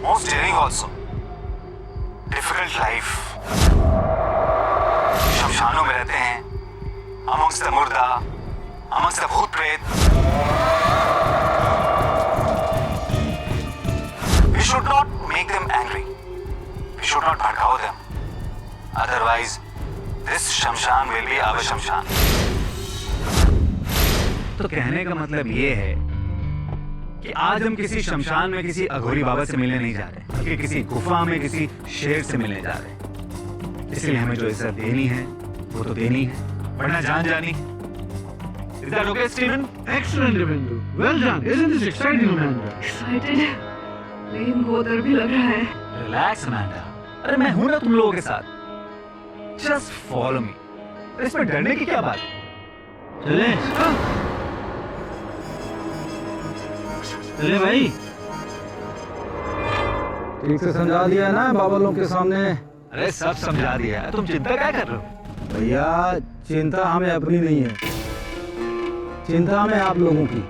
most daring also. Difficult life. शमशानों में रहते हैं, amongst the मुर्दा, amongst the भूत प्रेत. We should not make them angry. We should not भड़काओ them. Otherwise, this शमशान will be our शमशान. तो कहने का मतलब ये है कि आज हम किसी शमशान में किसी अघोरी बाबा से मिलने नहीं जा रहे, बल्कि किसी गुफा में किसी शेर से मिलने जा रहे हैं। इसलिए हमें जो इज्जत देनी है वो तो देनी है, वरना जान जानी है। Is that okay, Stephen? Excellent, Devendu. Well done. Isn't this exciting, Amanda? Excited? लेकिन बहुत डर भी लग रहा है। Relax, Amanda. अरे मैं हूं ना तुम लोगों के साथ। Just follow me. इसमें डरने की क्या बात है? चले चले भाई। ठीक से समझा दिया ना बाबा लोग के सामने? अरे सब समझा दिया है, तुम चिंता क्या कर रहे हो? भैया चिंता हमें अपनी नहीं है, चिंता हमें आप लोगों की।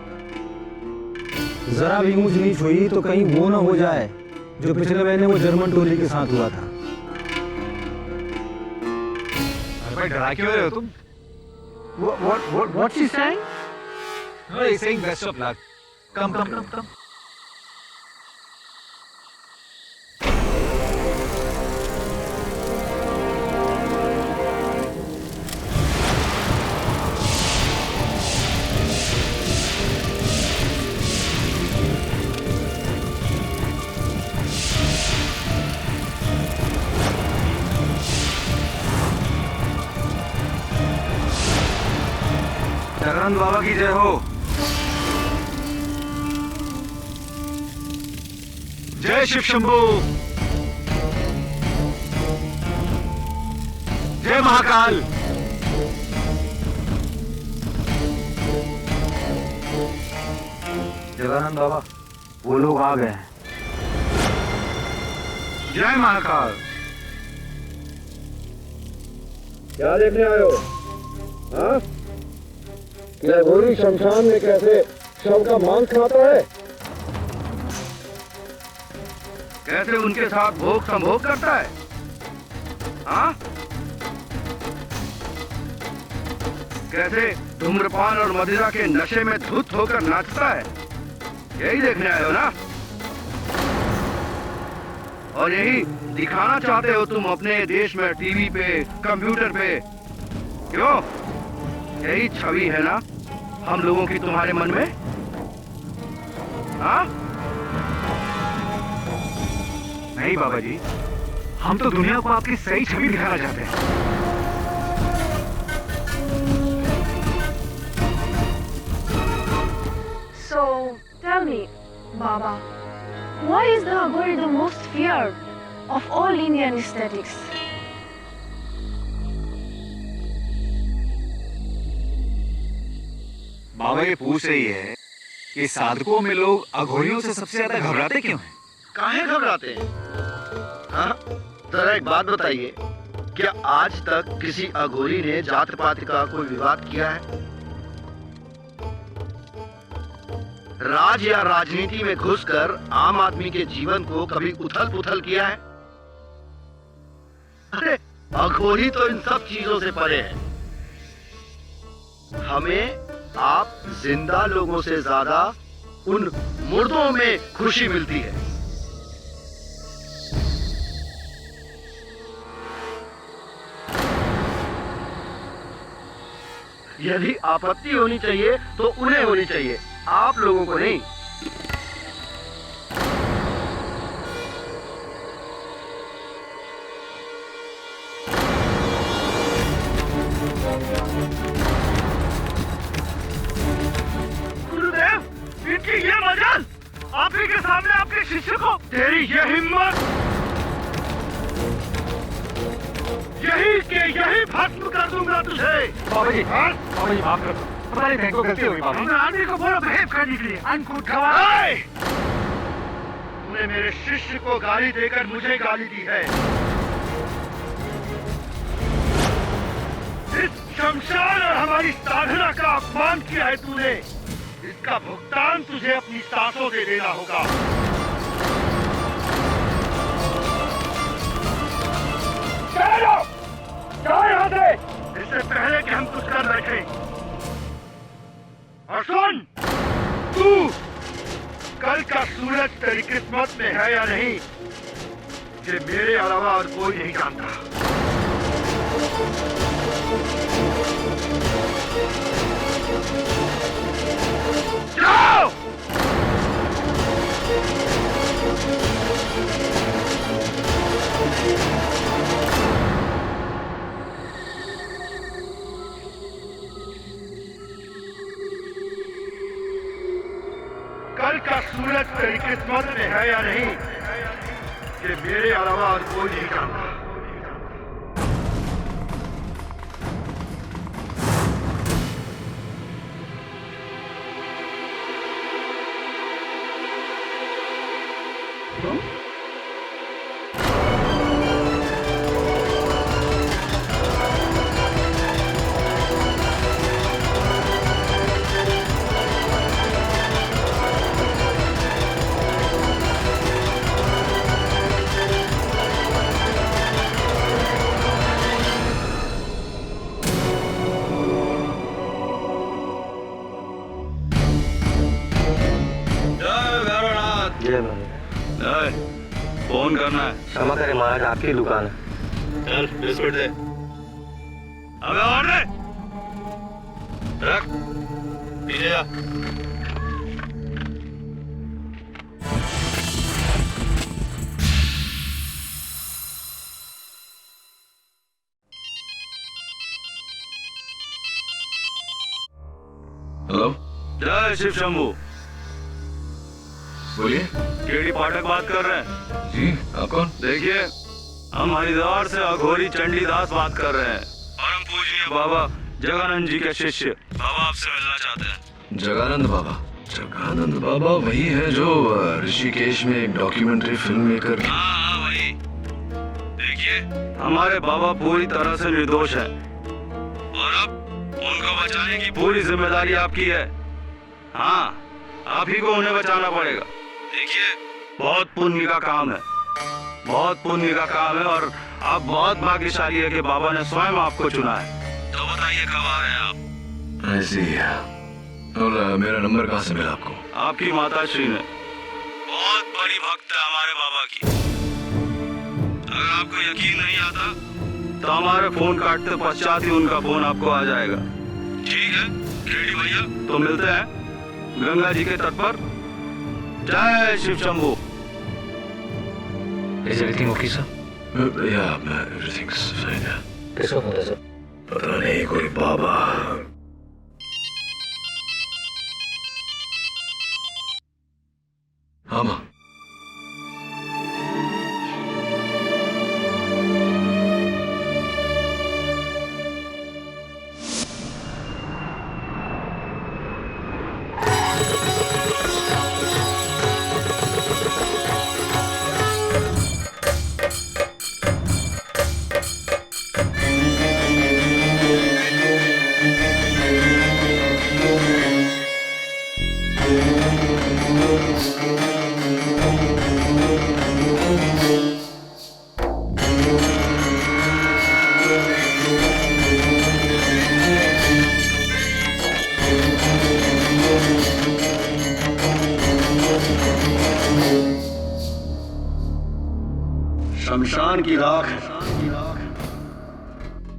जरा भी ऊंच नीच हुई तो कहीं वो ना हो जाए जो पिछले महीने वो जर्मन टोली के साथ हुआ था। अरे भाई डरा क्यों रहे हो तुम? What's he saying? No, he's saying best of luck. Come. Jagannath बाबा की जय हो। जय शिव शंभू। जय महाकाल। जगन्नाथ बाबा वो लोग आ गए हैं। जय महाकाल। क्या देखने आए हो? हाँ? क्या गोरी शमशान में कैसे शव का मांस खाता है? कैसे उनके साथ भोग संभोग करता है? हाँ? कैसे धूम्रपान और मदिरा के नशे में धुत होकर नाचता है? यही देखने आए हो ना? और यही दिखाना चाहते हो तुम अपने देश में टीवी पे, कंप्यूटर पे? क्यों? यही छवि है ना हम लोगों की तुम्हारे मन में? हाँ? नहीं बाबा जी, हम तो दुनिया को आपकी सही छवि दिखाना चाहते हैं। So tell me, Baba, why is the Aghori the most feared of all Indian aesthetics? बाबा ये पूछ रही है कि साधकों में लोग अघोरियों से सबसे ज्यादा घबराते क्यों हैं? काहे घबराते हैं? हाँ? जरा एक बात बताइए, क्या आज तक किसी अघोरी ने जात पात का कोई विवाद किया है? राज या राजनीति में घुसकर आम आदमी के जीवन को कभी उथल पुथल किया है? अरे अघोरी तो इन सब चीजों से परे है। हमें आप जिंदा लोगों से ज्यादा उन मुर्दों में खुशी मिलती है। यदि आपत्ति होनी चाहिए तो उन्हें होनी चाहिए, आप लोगों को नहीं। गुरुदेव, इनकी ये मजाल, आप ही के सामने आपके शिष्य को, तेरी ये हिम्मत, यही के यही भस्म कर दूंगा तुझे। बाबा जी माफ कर दो, पता नहीं थैंक गलती हो गई बाबा। हमने आदमी को बोला बिहेव करने के लिए, अनकूट गवाह। तूने मेरे शिष्य को गाली देकर मुझे गाली दी है। इस शमशान और हमारी साधना का अपमान किया है तूने। इसका भुगतान तुझे अपनी सांसों से देना होगा। तेरी किस्मत में है या नहीं, ये मेरे अलावा और कोई नहीं जानता। जाओ! कल का सूरज तेरी किस्मत में है या नहीं, ये मेरे अलावा और कोई नहीं जानता। फोन करना है। क्षमा करें महाराज, आपकी दुकान है। चल बिस्कुट दे। अबे और दे। रख पीछे जा। हेलो, जय शिव शंभू। बोलिए। केडी पाठक बात कर रहे हैं। जी, आप कौन? देखिए, हम हरिद्वार से अघोरी चंडीदास बात कर रहे हैं और हम पूजनीय बाबा जगानंद जी के शिष्य बाबा आपसे मिलना चाहते हैं। जगानंद बाबा? जगानंद बाबा वही है जो ऋषिकेश में एक डॉक्यूमेंट्री फिल्म मेकर। हाँ वही। देखिए, हमारे बाबा पूरी तरह से निर्दोष हैं और अब उनको बचाने की पूरी जिम्मेदारी आपकी है। हाँ, आप ही को उन्हें बचाना पड़ेगा। देखिए, बहुत पुण्य का काम है, बहुत पुण्य का काम है और आप बहुत भाग्यशाली है कि बाबा ने स्वयं आपको चुना है। तो बताइए कब आ रहे हैं आप? ऐसी है। और मेरा नंबर कहाँ से मिला आपको? आपकी माता श्री ने। बहुत बड़ी भक्त है हमारे बाबा की। अगर आपको यकीन नहीं आता तो हमारे फोन काटते पश्चात ही उनका फोन आपको आ जाएगा। ठीक है रेडी भैया, तो मिलते हैं गंगा जी के तट पर। जय Shiv Shambhu. Is everything okay, sir? Yeah, everything's fine. किसको फोन था सर? पता नहीं, कोई बाबा। हाँ माँ। शमशान की राख है।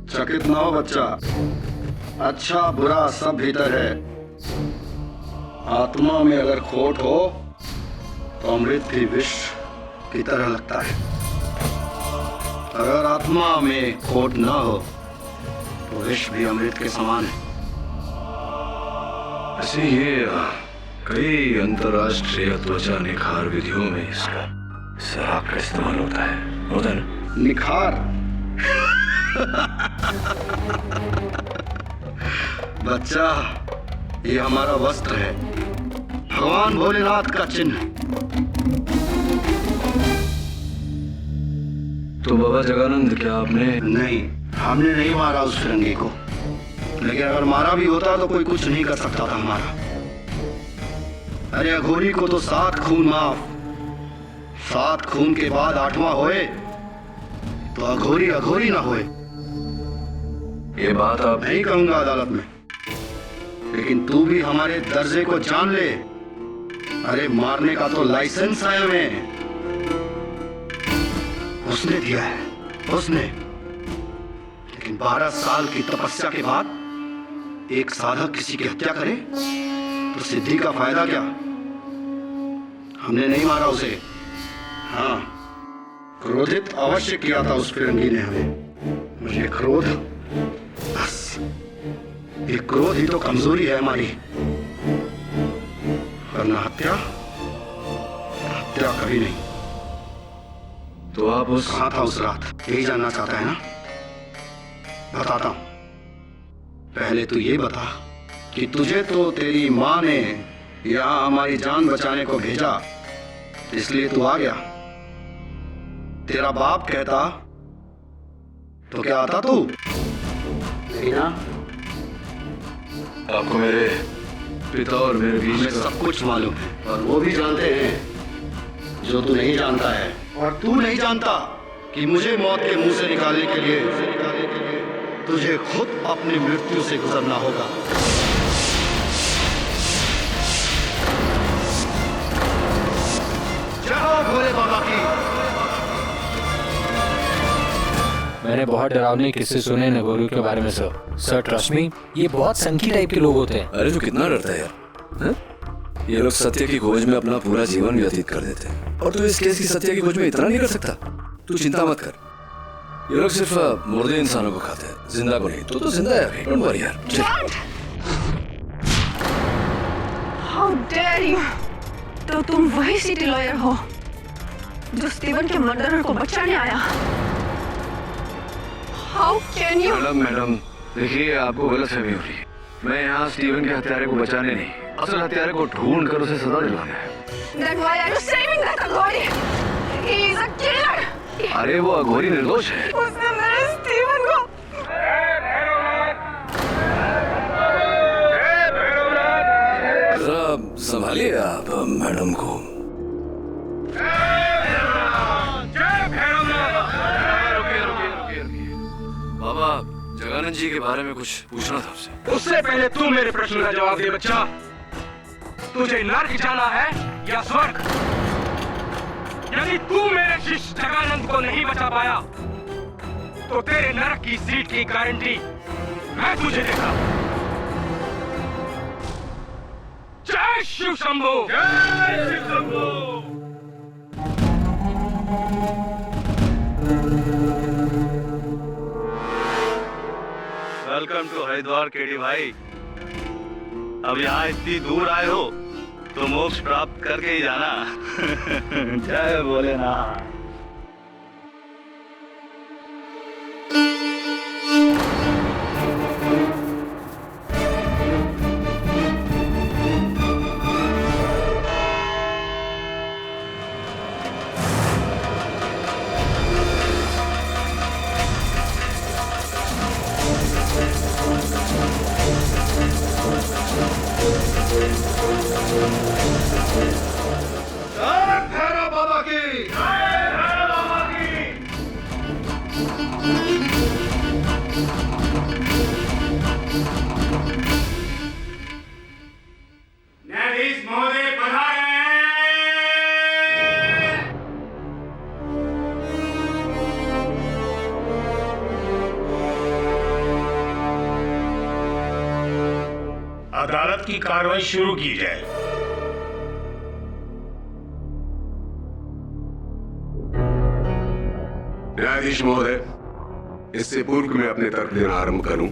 चकित ना हो बच्चा, अच्छा बुरा सब भीतर है। आत्मा में अगर खोट हो तो अमृत भी विष की तरह लगता है। अगर आत्मा में खोट ना हो तो विष भी अमृत के समान है। ऐसे ये कई अंतरराष्ट्रीय त्वचा निखार विधियों में इसका शराब का इस्तेमाल होता है ना? निखार बच्चा, ये हमारा वस्त्र है, भगवान भोलेनाथ का चिन्ह। तो बाबा जगानंद, क्या आपने? नहीं, हमने नहीं मारा उस फिरंगी को, लेकिन अगर मारा भी होता तो कोई कुछ नहीं कर सकता था हमारा। अरे अघोरी को तो 7 खून माफ, 7 खून के बाद 8वां होए तो अघोरी अघोरी ना होए। ये बात आप नहीं कहूंगा अदालत में, लेकिन तू भी हमारे दर्जे को जान ले। अरे मारने का तो लाइसेंस है हमें, उसने दिया है, उसने। लेकिन 12 साल की तपस्या के बाद एक साधक किसी की हत्या करे तो सिद्धि का फायदा क्या? हमने नहीं मारा उसे। हाँ, क्रोधित अवश्य किया था उस फिरंगी ने हमें। मुझे क्रोध, बस ये क्रोध ही तो कमजोरी है हमारी, वरना हत्या कभी नहीं। तो आप उस कहाँ था उस रात, यही जानना चाहता है ना? बताता हूं। पहले तू ये बता कि तुझे तो तेरी माँ ने यहाँ हमारी जान बचाने को भेजा, इसलिए तू आ गया। तेरा बाप कहता तो क्या आता तू? नहीं ना? आपको मेरे पिता और मेरे बीच हमें का सब कुछ मालूम है, और वो भी जानते हैं जो तू नहीं जानता है। और तू नहीं जानता कि मुझे मौत के मुंह से निकालने के लिए तुझे खुद अपनी मृत्यु से गुजरना होगा। जय हो भोले बाबा की। मैंने बहुत डरावने किस्से सुने नगोरी के बारे में सर ट्रस्ट मी, ये बहुत संकी टाइप के लोग होते हैं। अरे तो कितना डरता है यार, है? ये लोग सत्य की खोज में अपना पूरा जीवन व्यतीत कर देते हैं, और तू इस केस की सत्य की खोज में इतना नहीं कर सकता। तू चिंता मत कर, ये लोग सिर्फ मुर्दे इंसानों को खाते हैं, जिंदा को नहीं। तो जिंदा है अभी, डोंट वरी यार। How dare you? तो तुम वही सिटी लॉयर हो जो स्टीवन के मर्डरर को बचाने आया? How can you? मैडम देखिए, आपको गलतफहमी हो रही है। मैं यहाँ स्टीवन के हत्यारे को बचाने नहीं, असल हत्यारे को ढूंढ कर उसे सजा दिलाना है। Then why are you saving that Aghori? He is a killer. अरे वो अघोरी निर्दोष है। उसने मेरे स्टीवन को। जरा संभालिए आप मैडम को। बाबा, जगानंद जी के बारे में कुछ पूछना था आपसे। उससे पहले तू मेरे प्रश्न का जवाब दे बच्चा। तुझे नर्क जाना है या स्वर्ग? यदि तू मेरे शिष्य जगानंद को नहीं बचा पाया तो तेरे नर्क की सीट की गारंटी मैं तुझे देता। जय शिव शंभू। जय Shiv Shambhu. Welcome to Haridwar KD भाई। अब यहाँ इतनी दूर आए हो तो मोक्ष प्राप्त करके ही जाना। जय भोलेनाथ। भैरव बाबा की। न्यायाधीश महोदय पधारे। अदालत की कार्रवाई शुरू की जाए। न्यायाधीश महोदय, इससे पूर्व मैं अपने तर्क देना आरंभ करूं,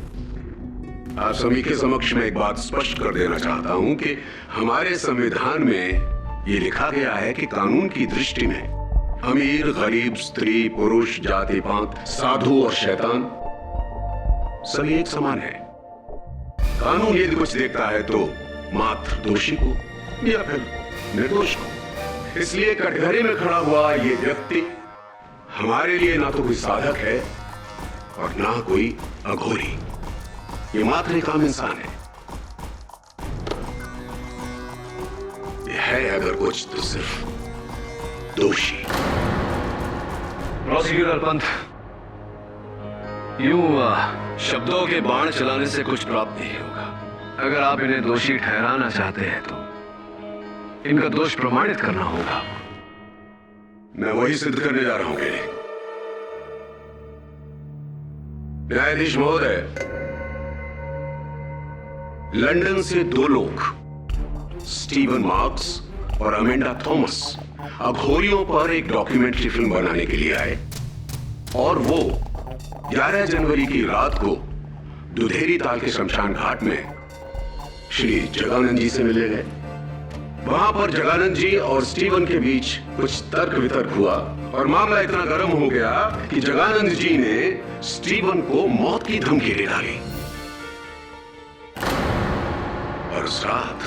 आप सभी के समक्ष मैं एक बात स्पष्ट कर देना चाहता हूं कि हमारे संविधान में ये लिखा गया है कि कानून की दृष्टि में अमीर, गरीब, स्त्री, पुरुष, जाति पात, साधु और शैतान सभी एक समान है। कानून यदि कुछ देखता है तो मात्र दोषी को या फिर निर्दोष को। इसलिए कटघरे में खड़ा हुआ ये व्यक्ति हमारे लिए ना तो कोई साधक है और ना कोई अघोरी, ये मात्र एक आम इंसान है। ये है अगर कुछ तो सिर्फ दोषी। प्रोसिक्यूटर पंथ, यूं शब्दों के बाण चलाने से कुछ प्राप्त नहीं होगा। अगर आप इन्हें दोषी ठहराना चाहते हैं तो इनका दोष प्रमाणित करना होगा। मैं वही सिद्ध करने जा रहा हूं केली। न्यायाधीश महोदय, लंदन से 2 लोग, स्टीवन मार्क्स और अमेंडा थॉमस, अघोरियों पर एक डॉक्यूमेंट्री फिल्म बनाने के लिए आए और वो 11 जनवरी की रात को दुधेरी ताल के शमशान घाट में श्री जगानंद जी से मिलने गए। वहां पर जगानंद जी और स्टीवन के बीच कुछ तर्क वितर्क हुआ और मामला इतना गर्म हो गया कि जगानंद जी ने स्टीवन को मौत की धमकी दे डाली। और उस रात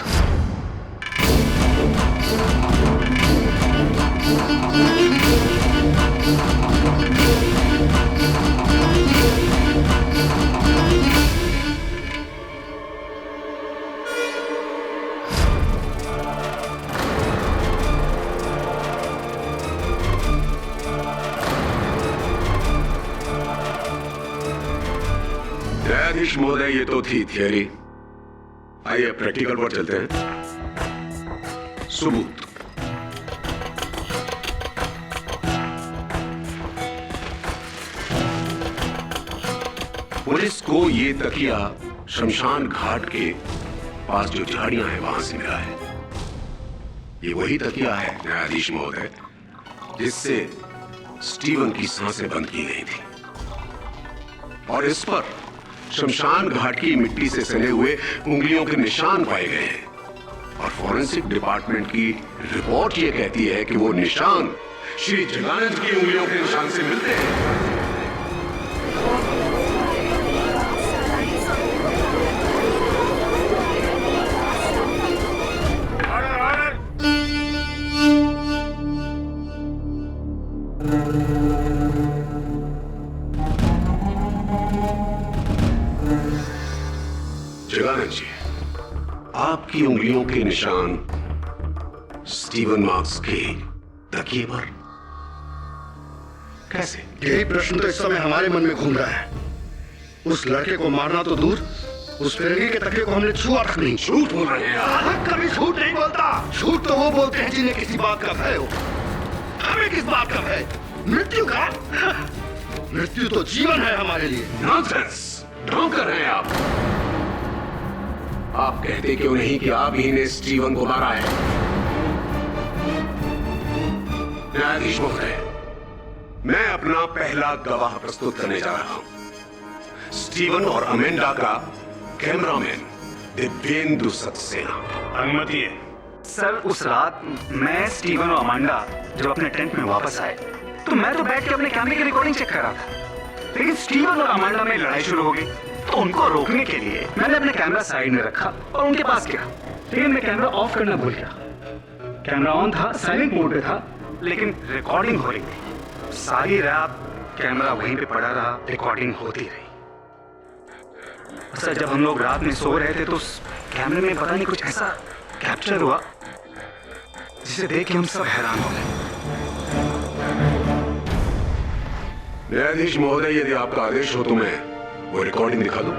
न्यायाधीश महोदय, ये तो थी थियरी। आइए प्रैक्टिकल पर चलते हैं। सबूत। पुलिस को ये तकिया शमशान घाट के पास जो झाड़ियां हैं वहां से मिला है। ये वही तकिया है न्यायाधीश महोदय जिससे स्टीवन की सांसें बंद की गई थी और इस पर शमशान घाट की मिट्टी से सने हुए उंगलियों के निशान पाए गए हैं और फॉरेंसिक डिपार्टमेंट की रिपोर्ट ये कहती है कि वो निशान श्री जगानंद की उंगलियों के निशान से मिलते हैं। जगानंद जी, आपकी उंगलियों के निशान स्टीवन मार्क्स के तकिए पर कैसे? यही प्रश्न तो इस समय हमारे मन में घूम रहा है। उस लड़के को मारना तो दूर, उस फिरंगी के तकिए को हमने छुआ तक नहीं। झूठ बोल रहे हैं आप। कभी झूठ नहीं बोलता। झूठ तो वो बोलते हैं जिन्हें किसी बात का भय हो। हमें किस बात का भय? मृत्यु का? मृत्यु तो जीवन है हमारे लिए। नॉनसेंस! ढोंग कर रहे हैं आप कहते क्यों नहीं कि आप ही ने स्टीवन को मारा है? न्यायाधीश महोदय, मैं अपना पहला गवाह प्रस्तुत करने जा रहा हूं। स्टीवन और अमेंडा का कैमरामैन दिव्येंदु सक्सेना। अनुमति है। सर, उस रात मैं, स्टीवन और अमांडा जब अपने टेंट में वापस आए तो मैं तो बैठ के अपने कैमरे की रिकॉर्डिंग चेक कर रहा था, लेकिन स्टीवन और अमांडा में लड़ाई शुरू हो गई। तो उनको रोकने के लिए मैंने अपने कैमरा साइड में रखा और उनके पास गया, लेकिन मैं कैमरा ऑफ करना भूल गया। कैमरा ऑन था, साइलेंट मोड पे था, लेकिन रिकॉर्डिंग हो रही थी। सारी रात कैमरा वहीं पे पड़ा रहा, रिकॉर्डिंग होती रही। सर, जब हम लोग रात में सो रहे थे तो उस कैमरे में पता नहीं कुछ ऐसा कैप्चर हुआ जिसे देख के हम सब हैरान हो गए। न्यायाधीश महोदय, यदि आपका आदेश हो तो मैं वो रिकॉर्डिंग दिखा दूं।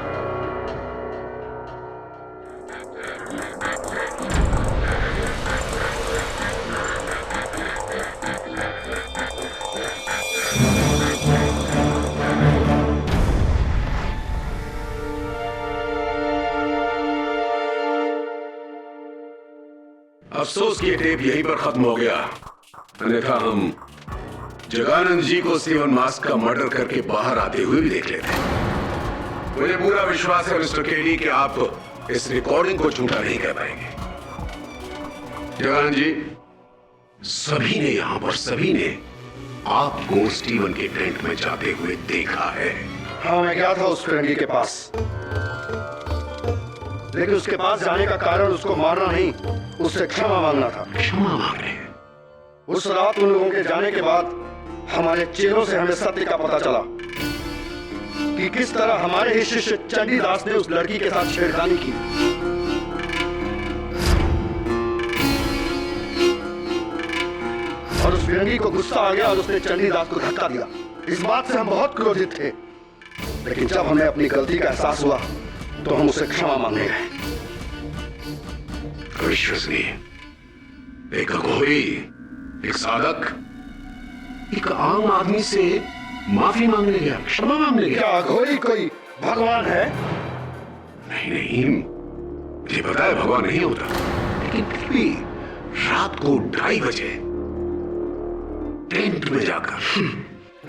अफसोस कि ये टेप यहीं पर खत्म हो गया, अन्यथा हम जगानंद जी को स्टीवन मास्क का मर्डर करके बाहर आते हुए भी देख लेते। मुझे पूरा विश्वास है मिस्टर केली कि आप इस रिकॉर्डिंग को झूठा नहीं कह पाएंगे। जगानंद जी, सभी ने यहां पर सभी ने आपको स्टीवन के टेंट में जाते हुए देखा है। हाँ, मैं गया था उस फिरंगी के पास, लेकिन उसके पास जाने का कारण उसको मारना नहीं, उससे क्षमा मांगना था। क्षमा मांगने? उस रात उन लोगों के जाने के बाद हमारे चेहरों से हमें सत्य का पता चला कि किस तरह हमारे ही शिष्य चंडीदास ने उस लड़की के साथ छेड़खानी की। और उस फिरंगी को गुस्सा आ गया और उसने चंडीदास को धक्का दिया। इस बात से हम बहुत क्रोधित थे, लेकिन जब हमें अपनी गलती का एहसास हुआ तो हम उसे क्षमा मांगने गए। अविश्वसनीय। एक अघोरी, एक साधक, एक आम आदमी से माफी मांगने गया, क्षमा मांगने गया। क्या अघोरी कोई भगवान है? नहीं नहीं, मुझे पता है भगवान नहीं होता, लेकिन फिर भी रात को 2:30 बजे टेंट में जाकर।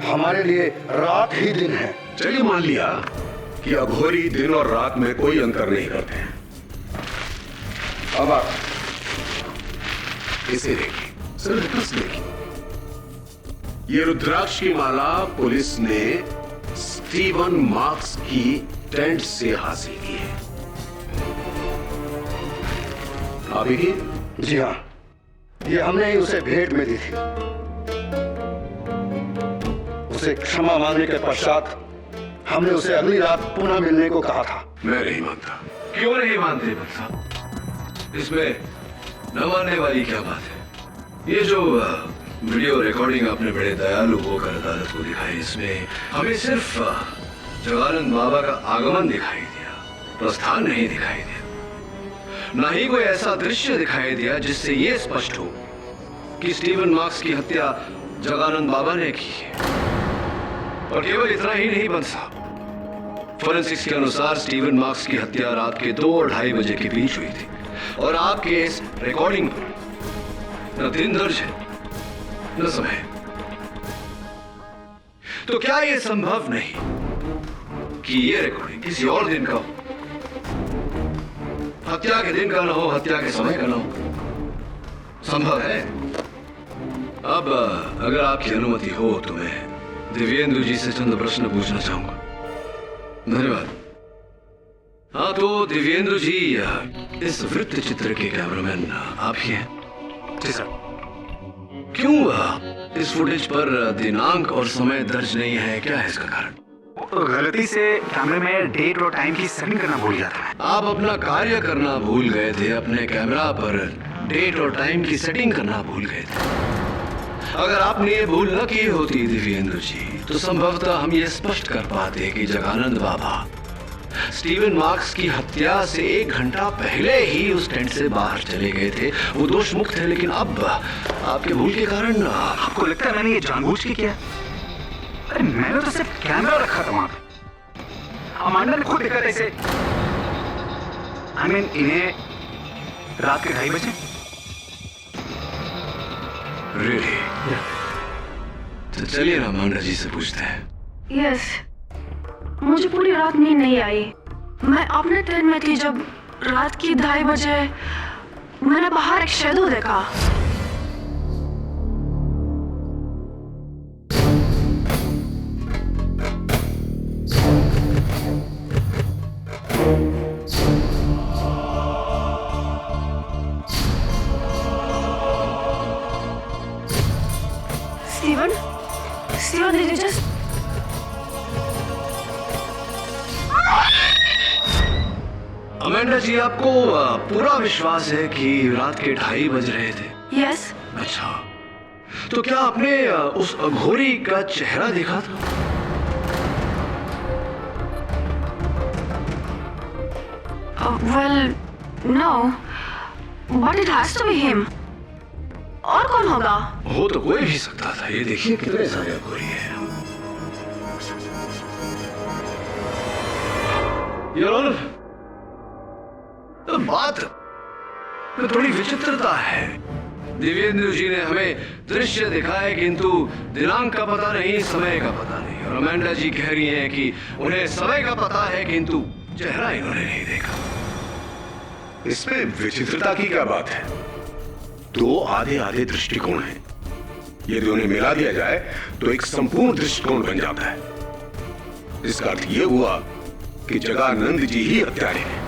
हमारे लिए रात ही दिन है। चलिए मान लिया कि अघोरी दिन और रात में कोई अंतर नहीं करते हैं। अब आप इसे देखिए, सिर्फ बस देखिए। ये रुद्राक्ष की माला पुलिस ने स्टीवन मार्क्स की टेंट से हासिल की है। आप ही की? जी हाँ, ये हमने ही उसे भेंट में दी थी। उसे क्षमा मांगने के पश्चात हमने उसे अगली रात पुनः मिलने को कहा था। मैं नहीं मानता। क्यों नहीं मानते भक्त साहब? इसमें न मानने वाली क्या बात है? ये जो वीडियो रिकॉर्डिंग आपने बड़े दयालु होकर अदालत को दिखाई, इसमें हमें सिर्फ जगानंद बाबा का आगमन दिखाई दिया, प्रस्थान नहीं दिखाई दिया। ना ही कोई ऐसा दृश्य दिखाई दिया जिससे ये स्पष्ट हो कि स्टीवन मार्क्स की हत्या जगानंद बाबा ने की है। और केवल इतना ही नहीं बन साहब, फोरेंसिक्स के अनुसार स्टीवन मार्क्स की हत्या रात के 2 और 2:30 बजे के बीच हुई थी। और आपके इस रिकॉर्डिंग पर न दिन दर्ज है न समय। तो क्या यह संभव नहीं कि यह रिकॉर्डिंग किसी और दिन का हो? हत्या के दिन का न हो, हत्या के समय का न हो। संभव है। अब अगर आपकी अनुमति हो तो मैं दिव्येंदु जी से चंद प्रश्न पूछना चाहूंगा। धन्यवाद। हाँ तो दिव्येंदु जी, इस वृत्त चित्र के कैमरामैन आप ही हैं? जी सर। क्यों इस फुटेज पर दिनांक और समय दर्ज नहीं है? क्या है इसका कारण? तो गलती से कैमरे में डेट और टाइम की सेटिंग करना भूल गया था। आप अपना कार्य करना भूल गए थे, अपने कैमरा पर डेट और टाइम की सेटिंग करना भूल गए थे। अगर आपने ये भूल न की होती दिव्येंदु जी, तो संभवतः हम ये स्पष्ट कर पाते कि जगानंद बाबा स्टीवन मार्क्स की हत्या से 1 घंटा पहले ही उस टेंट से बाहर चले गए थे। वो दोष मुक्त है, लेकिन अब आपके भूल के कारण। आपको लगता है मैंने ये जानबूझ के किया? अरे मैंने तो सिर्फ कैमरा रखा था वहां पे। अमांडा ने खुद देखा था इसे। I mean, इन्हें रात के 2:30 बजे। Really? तो चलिए ना अमांडा जी से पूछते हैं। यस, मुझे पूरी रात नींद नहीं आई। मैं अपने टेंट में थी जब रात की 2:30 बजे मैंने बाहर एक शैडो देखा। Steven, did you just... Amanda ji, आपको पूरा विश्वास है कि रात के 2:30 बज रहे थे? यस। अच्छा, तो क्या आपने उस अघोरी का चेहरा देखा था? Well, no, but it has to be him. और कौन होगा? हो तो कोई भी सकता था। ये देखिए कितने सारे अघोरी हैं। तो बात में थोड़ी विचित्रता है। दिव्येंदु जी ने हमें दृश्य दिखाए, किंतु दिनांक का पता नहीं, समय का पता नहीं। और अमेंडा जी कह रही हैं कि उन्हें समय का पता है, किंतु चेहरा इन्होंने नहीं देखा। इसमें विचित्रता की क्या बात है? 2 आधे दृष्टिकोण हैं। यदि उन्हें मिला दिया जाए तो एक संपूर्ण दृष्टिकोण बन जाता है। इसका अर्थ यह हुआ कि जगानंद जी ही हत्यारे हैं।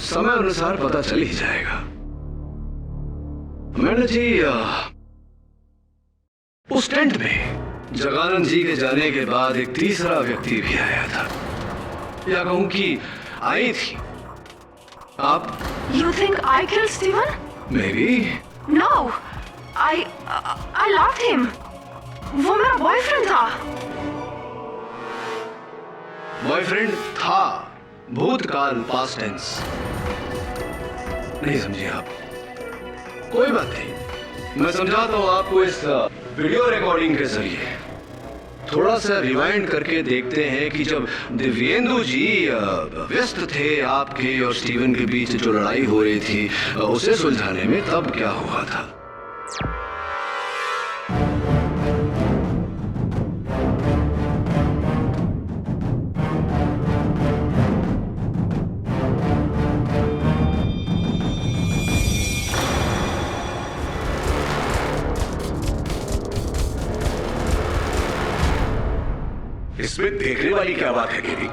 समय अनुसार पता चल ही जाएगा। अमेंडा जी, उस टेंट में जगानंद जी के जाने के बाद एक तीसरा व्यक्ति भी आया था, या कहूं कि आई थी। आप? You think I killed Steven? Maybe. No, I loved him. वो मेरा बॉयफ्रेंड था। बॉयफ्रेंड था, भूतकाल, पास्ट टेंस। नहीं समझे आप। कोई बात नहीं, मैं समझाता हूँ आपको इस वीडियो रिकॉर्डिंग के जरिए। थोड़ा सा रिवाइंड करके देखते हैं कि जब दिव्येंदु जी व्यस्त थे आपके और स्टीवन के बीच जो लड़ाई हो रही थी उसे सुलझाने में, तब क्या हुआ था। इसमें देखने वाली क्या बात है केरी?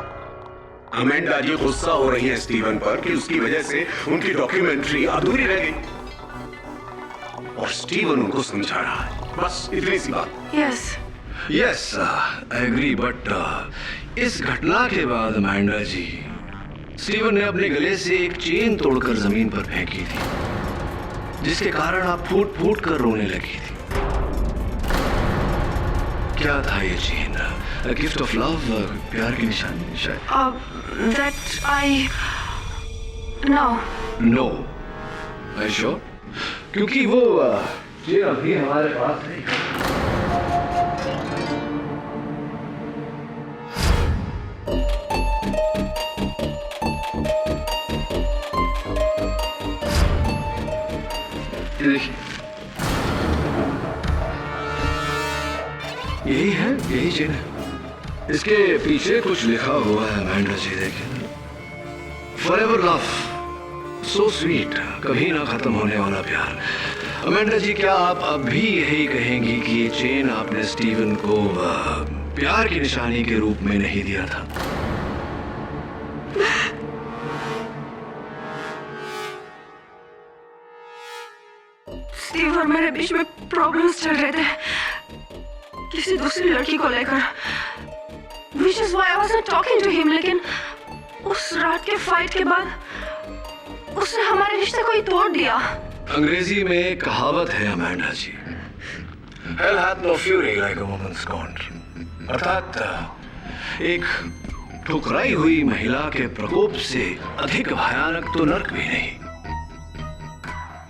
अमेंडा जी गुस्सा हो रही है स्टीवन पर कि उसकी वजह से उनकी डॉक्यूमेंट्री अधूरी रह गई और स्टीवन उनको समझा रहा है, बस इतनी सी बात। यस आई एग्री, बट इस घटना के बाद अमेंडा जी, स्टीवन ने अपने गले से एक चेन तोड़कर जमीन पर फेंकी थी, जिसके कारण आप फूट फूट कर रोने लगी थी। क्या था ये chain? A gift of love, प्यार की निशानी शायद। That I no. No. Are you sure? क्योंकि वो चेन अभी हमारे पास नहीं। ये देखिए, यही है, यही चेन है। इसके पीछे कुछ लिखा हुआ है अमेंडा जी, देखिए। फॉरएवर लव, सो स्वीट, कभी ना खत्म होने वाला प्यार। अमेंडा जी, क्या आप अब भी यही कहेंगी कि ये चेन आपने स्टीवन को प्यार की निशानी के रूप में नहीं दिया था? स्टीव और मेरे बीच में प्रॉब्लम्स चल रहे थे किसी दूसरी लड़की को लेकर, which is why I wasn't talking to him। लेकिन उस रात के फाइट के बाद उसने हमारे रिश्ते को ही तोड़ दिया। अंग्रेजी में एक कहावत है Amanda ji, Hell hath no fury like a woman's scorn। अर्थात एक ठुकराई हुई महिला के प्रकोप से अधिक भयानक तो नर्क भी नहीं।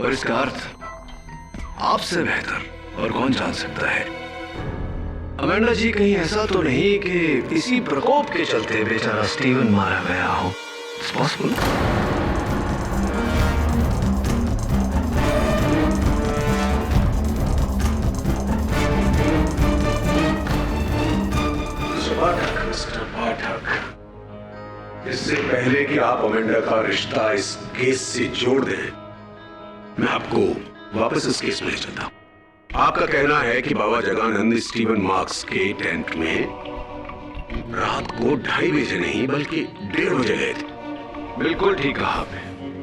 और इसका अर्थ आपसे बेहतर और कौन जान सकता है। अमेंडा जी, कहीं ऐसा तो नहीं कि इसी प्रकोप के चलते बेचारा स्टीवन मारा गया हो? It's possible। मिस्टर पाठक, इससे पहले कि आप अमेंडा का रिश्ता इस केस से जोड़ दें, मैं आपको वापस इस केस में ले चलता हूं। आपका कहना है कि बाबा जगानंद स्टीवन मार्क्स के टेंट में रात को 2:30 बजे नहीं बल्कि 1:30 बजे गए थे। बिल्कुल ठीक कहा आपने।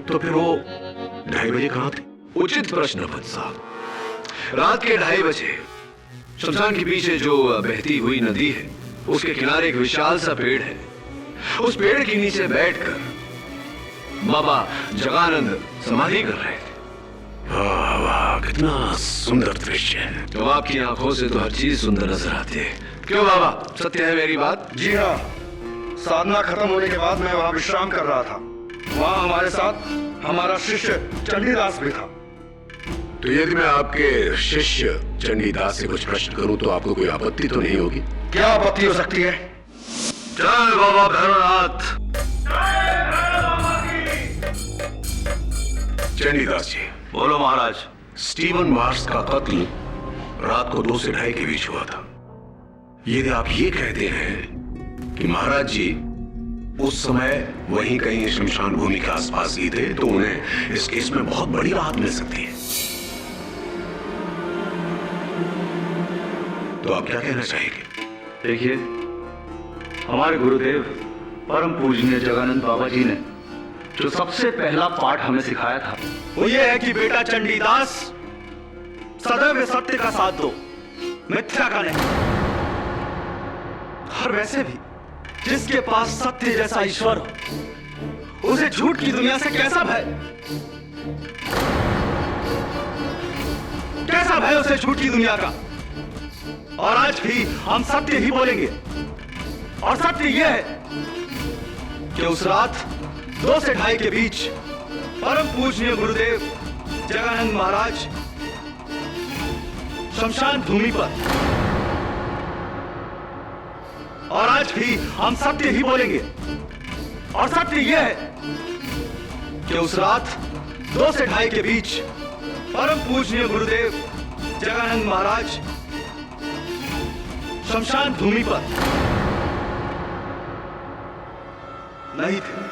तो फिर वो 2:30 बजे कहां थे? उचित प्रश्न पंत साहब। रात के 2:30 बजे शमशान के पीछे जो बहती हुई नदी है, उसके किनारे एक विशाल सा पेड़ है। उस पेड़ के नीचे बैठकर बाबा जगानंद समाधि कर रहे थे। वाह वाह, कितना सुंदर दृश्य है। तो आपकी आंखों से तो हर चीज सुंदर नजर आती है। क्यों बाबा, सत्य है मेरी बात? जी हाँ, साधना खत्म होने के बाद मैं वहाँ विश्राम कर रहा था। वहाँ हमारे साथ हमारा शिष्य चंडीदास भी था। तो यदि मैं आपके शिष्य चंडीदास से कुछ प्रश्न करूं तो आपको कोई आपत्ति तो नहीं होगी? क्या आपत्ति हो सकती है? जय बाबा भैरवनाथ। चंडीदास जी। बोलो महाराज। स्टीवन मार्क्स का कत्ल रात को 2 से 2:30 के बीच हुआ था। यदि आप ये कहते हैं कि महाराज जी उस समय वहीं कहीं शमशान भूमि के आसपास ही थे, तो उन्हें इस केस में बहुत बड़ी राहत मिल सकती है। तो आप क्या कहना चाहेंगे? देखिए, हमारे गुरुदेव परम पूजनीय जगानंद बाबा जी ने जो सबसे पहला पाठ हमें सिखाया था, वो ये है कि बेटा चंडीदास, सदैव सत्य का साथ दो, मिथ्या का नहीं। और वैसे भी जिसके पास सत्य जैसा ईश्वर हो, उसे झूठ की दुनिया से कैसा भय? कैसा भय उसे झूठ की दुनिया का? और आज भी हम सत्य ही बोलेंगे। और सत्य यह है कि उस रात 2 से 2:30 के बीच परम पूजनीय गुरुदेव जगानंद महाराज शमशान भूमि पर, और आज भी हम सत्य ही बोलेंगे। और सत्य यह है कि उस रात 2 से 2:30 के बीच परम पूजनीय गुरुदेव जगानंद महाराज शमशान भूमि पर नहीं थे।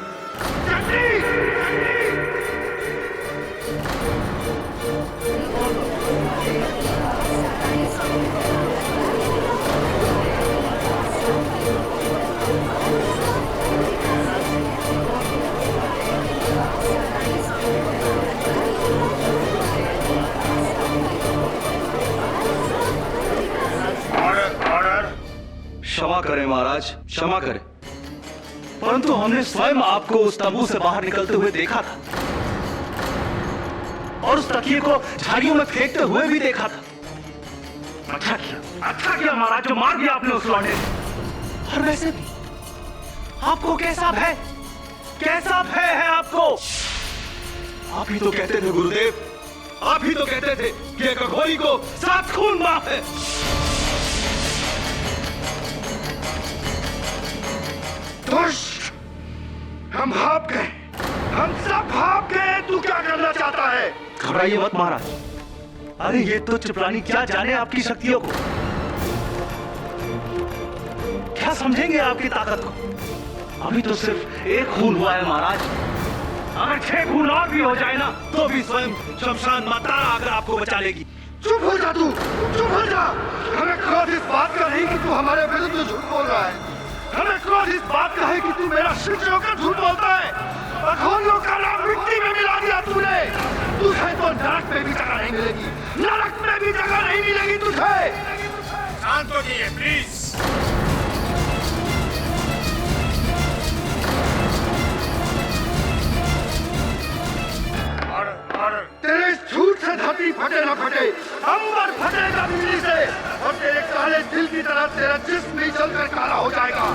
क्षमा करें महाराज, क्षमा करें, परंतु हमने स्वयं आपको उस तंबू से बाहर निकलते हुए देखा था और उस तकिए को झाड़ियों में फेंकते हुए भी देखा था। अच्छा किया महाराज जो मार दिया आपने उस लौंडे को। और वैसे भी आपको कैसा भय है आपको? आप ही तो कहते थे गुरुदेव, आप ही तो कहते थे कि एक अघोरी को 7 खून माफ है। दुष्ट, हम भाप गए, हम सब भाप गए। तू क्या करना चाहता है? घबराइए मत महाराज, अरे ये तुच्छ प्राणी क्या जाने आपकी शक्तियों को, क्या समझेंगे आपकी ताकत को। अभी तो सिर्फ 1 खून हुआ है महाराज, अगर 6 खून और भी हो जाए ना तो भी स्वयं शमशान माता आकर आपको बचा लेगी। चुप हो जा तू, चुप हो जा। हमें क्रोध इस बात का नहीं कि तू हमारे विरुद्ध झूठ बोल रहा है, हमें क्रोध इस बात का है कि तू मेरा शिष्य होकर झूठ बोलता है। अघोरियों का नाम मिट्टी में मिला दिया तूने। तुझे तो नरक में भी जगह नहीं मिलेगी, नरक में भी जगह नहीं मिलेगी तुझे। शांत हो जाइए प्लीज। तेरे इस झूठ से धरती फटे न फटे, अंबर फटेगा बिजली से, और तेरे काले दिल की तरह तेरा जिस्म भी जलकर काला हो जाएगा।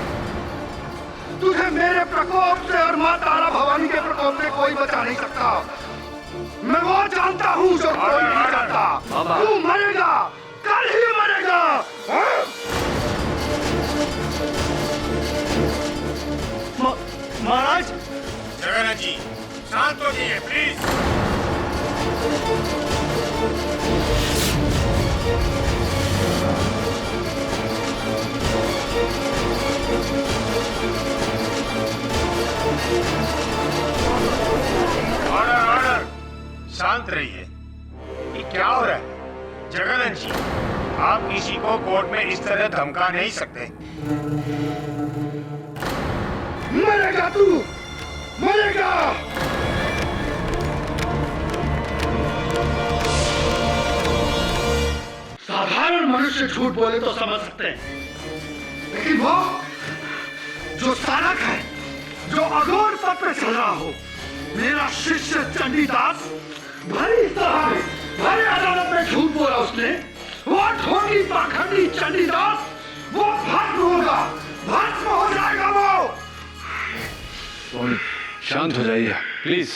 तुझे मेरे प्रकोप से और माँ तारा भवानी के प्रकोप से कोई बचा नहीं सकता। मैं वो जानता हूँ जो कोई नहीं जानता। तू मरेगा, कल ही मरेगा। महाराज, जगन्नाथ जी शांत हो जाइए प्लीज। ऑर्डर, शांत रहिए। ये क्या हो रहा है? जगन्नाथ जी, आप किसी को कोर्ट में इस तरह धमका नहीं सकते। मरेगा तू, मरेगा। साधारण मनुष्य झूठ बोले तो समझ सकते हैं, लेकिन वो जो साधक है, जो अघोर पद पे चल रहा हो, मेरा शिष्य चंडीदास, भरी सभा में, भरी अदालत में झूठ बोला उसने। वो ढोंगी पाखंडी चंडीदास, वो भस्म होगा, भस्म हो जाएगा वो। शांत हो जाइए प्लीज।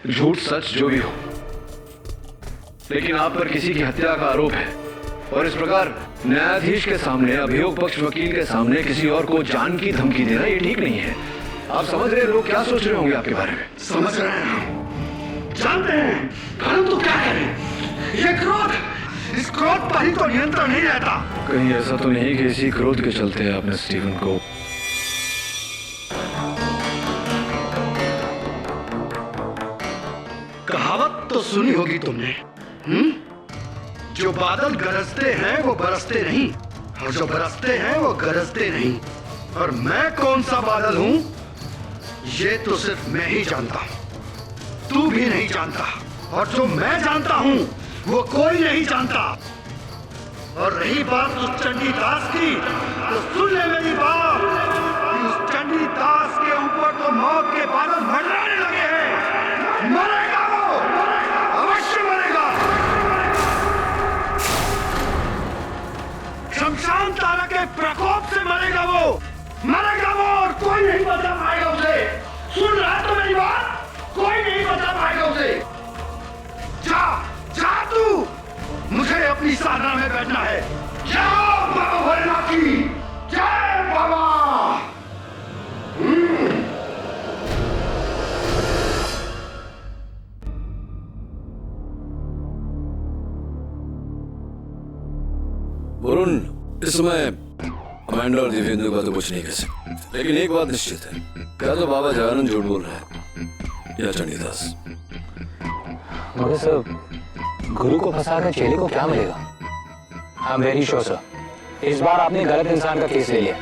झूठ सच जो भी हो, लेकिन आप पर किसी की हत्या का आरोप है, और इस प्रकार न्यायाधीश के सामने, अभियोग पक्ष वकील के सामने किसी और को जान की धमकी देना ये ठीक नहीं है। आप समझ रहे हैं लोग क्या सोच रहे होंगे आपके बारे में? समझ रहे हैं, जानते हैं, परंतु क्या करें? ये क्रोध, इस क्रोध पर ही तो नियंत्रण नहीं रहता। कहीं ऐसा तो नहीं कि इसी क्रोध के चलते आपने स्टीवन को कहावत तो सुनी होगी तुमने, जो बादल गरजते हैं वो बरसते नहीं, और जो बरसते हैं वो गरजते नहीं। और मैं कौन सा बादल हूं ये तो सिर्फ मैं ही जानता हूं, तू भी नहीं जानता, और जो मैं जानता हूं वो कोई नहीं जानता। और रही बात उस चंडीदास की, तो सुन ले मेरी बात, उस चंडीदास के ऊपर तो मौत के बादल मंडराने लगे हैं। मरेगा वो, अवश्य मरेगा। शमशान तारा के प्रकोप से मरेगा वो, मरेगा वो, और कोई नहीं बचा पाएगा उसे। सुन रहा तो मेरी बात, कोई नहीं बचा पाएगा उसे। जा जा तू, मुझे अपनी साधना में बैठना है। जय बाबा भोलेनाथ की जय बाबा। वरुण, इस समय अमांडा और दिव्येंदु का तो कुछ नहीं कह सकते, लेकिन एक बात निश्चित है, क्या तो बाबा जगानंद झूठ बोल रहा है या चंडीदास। मगर सर, गुरु को फंसाकर चेले को क्या मिलेगा? I am very sure sir, इस बार आपने गलत इंसान का केस ले लिया।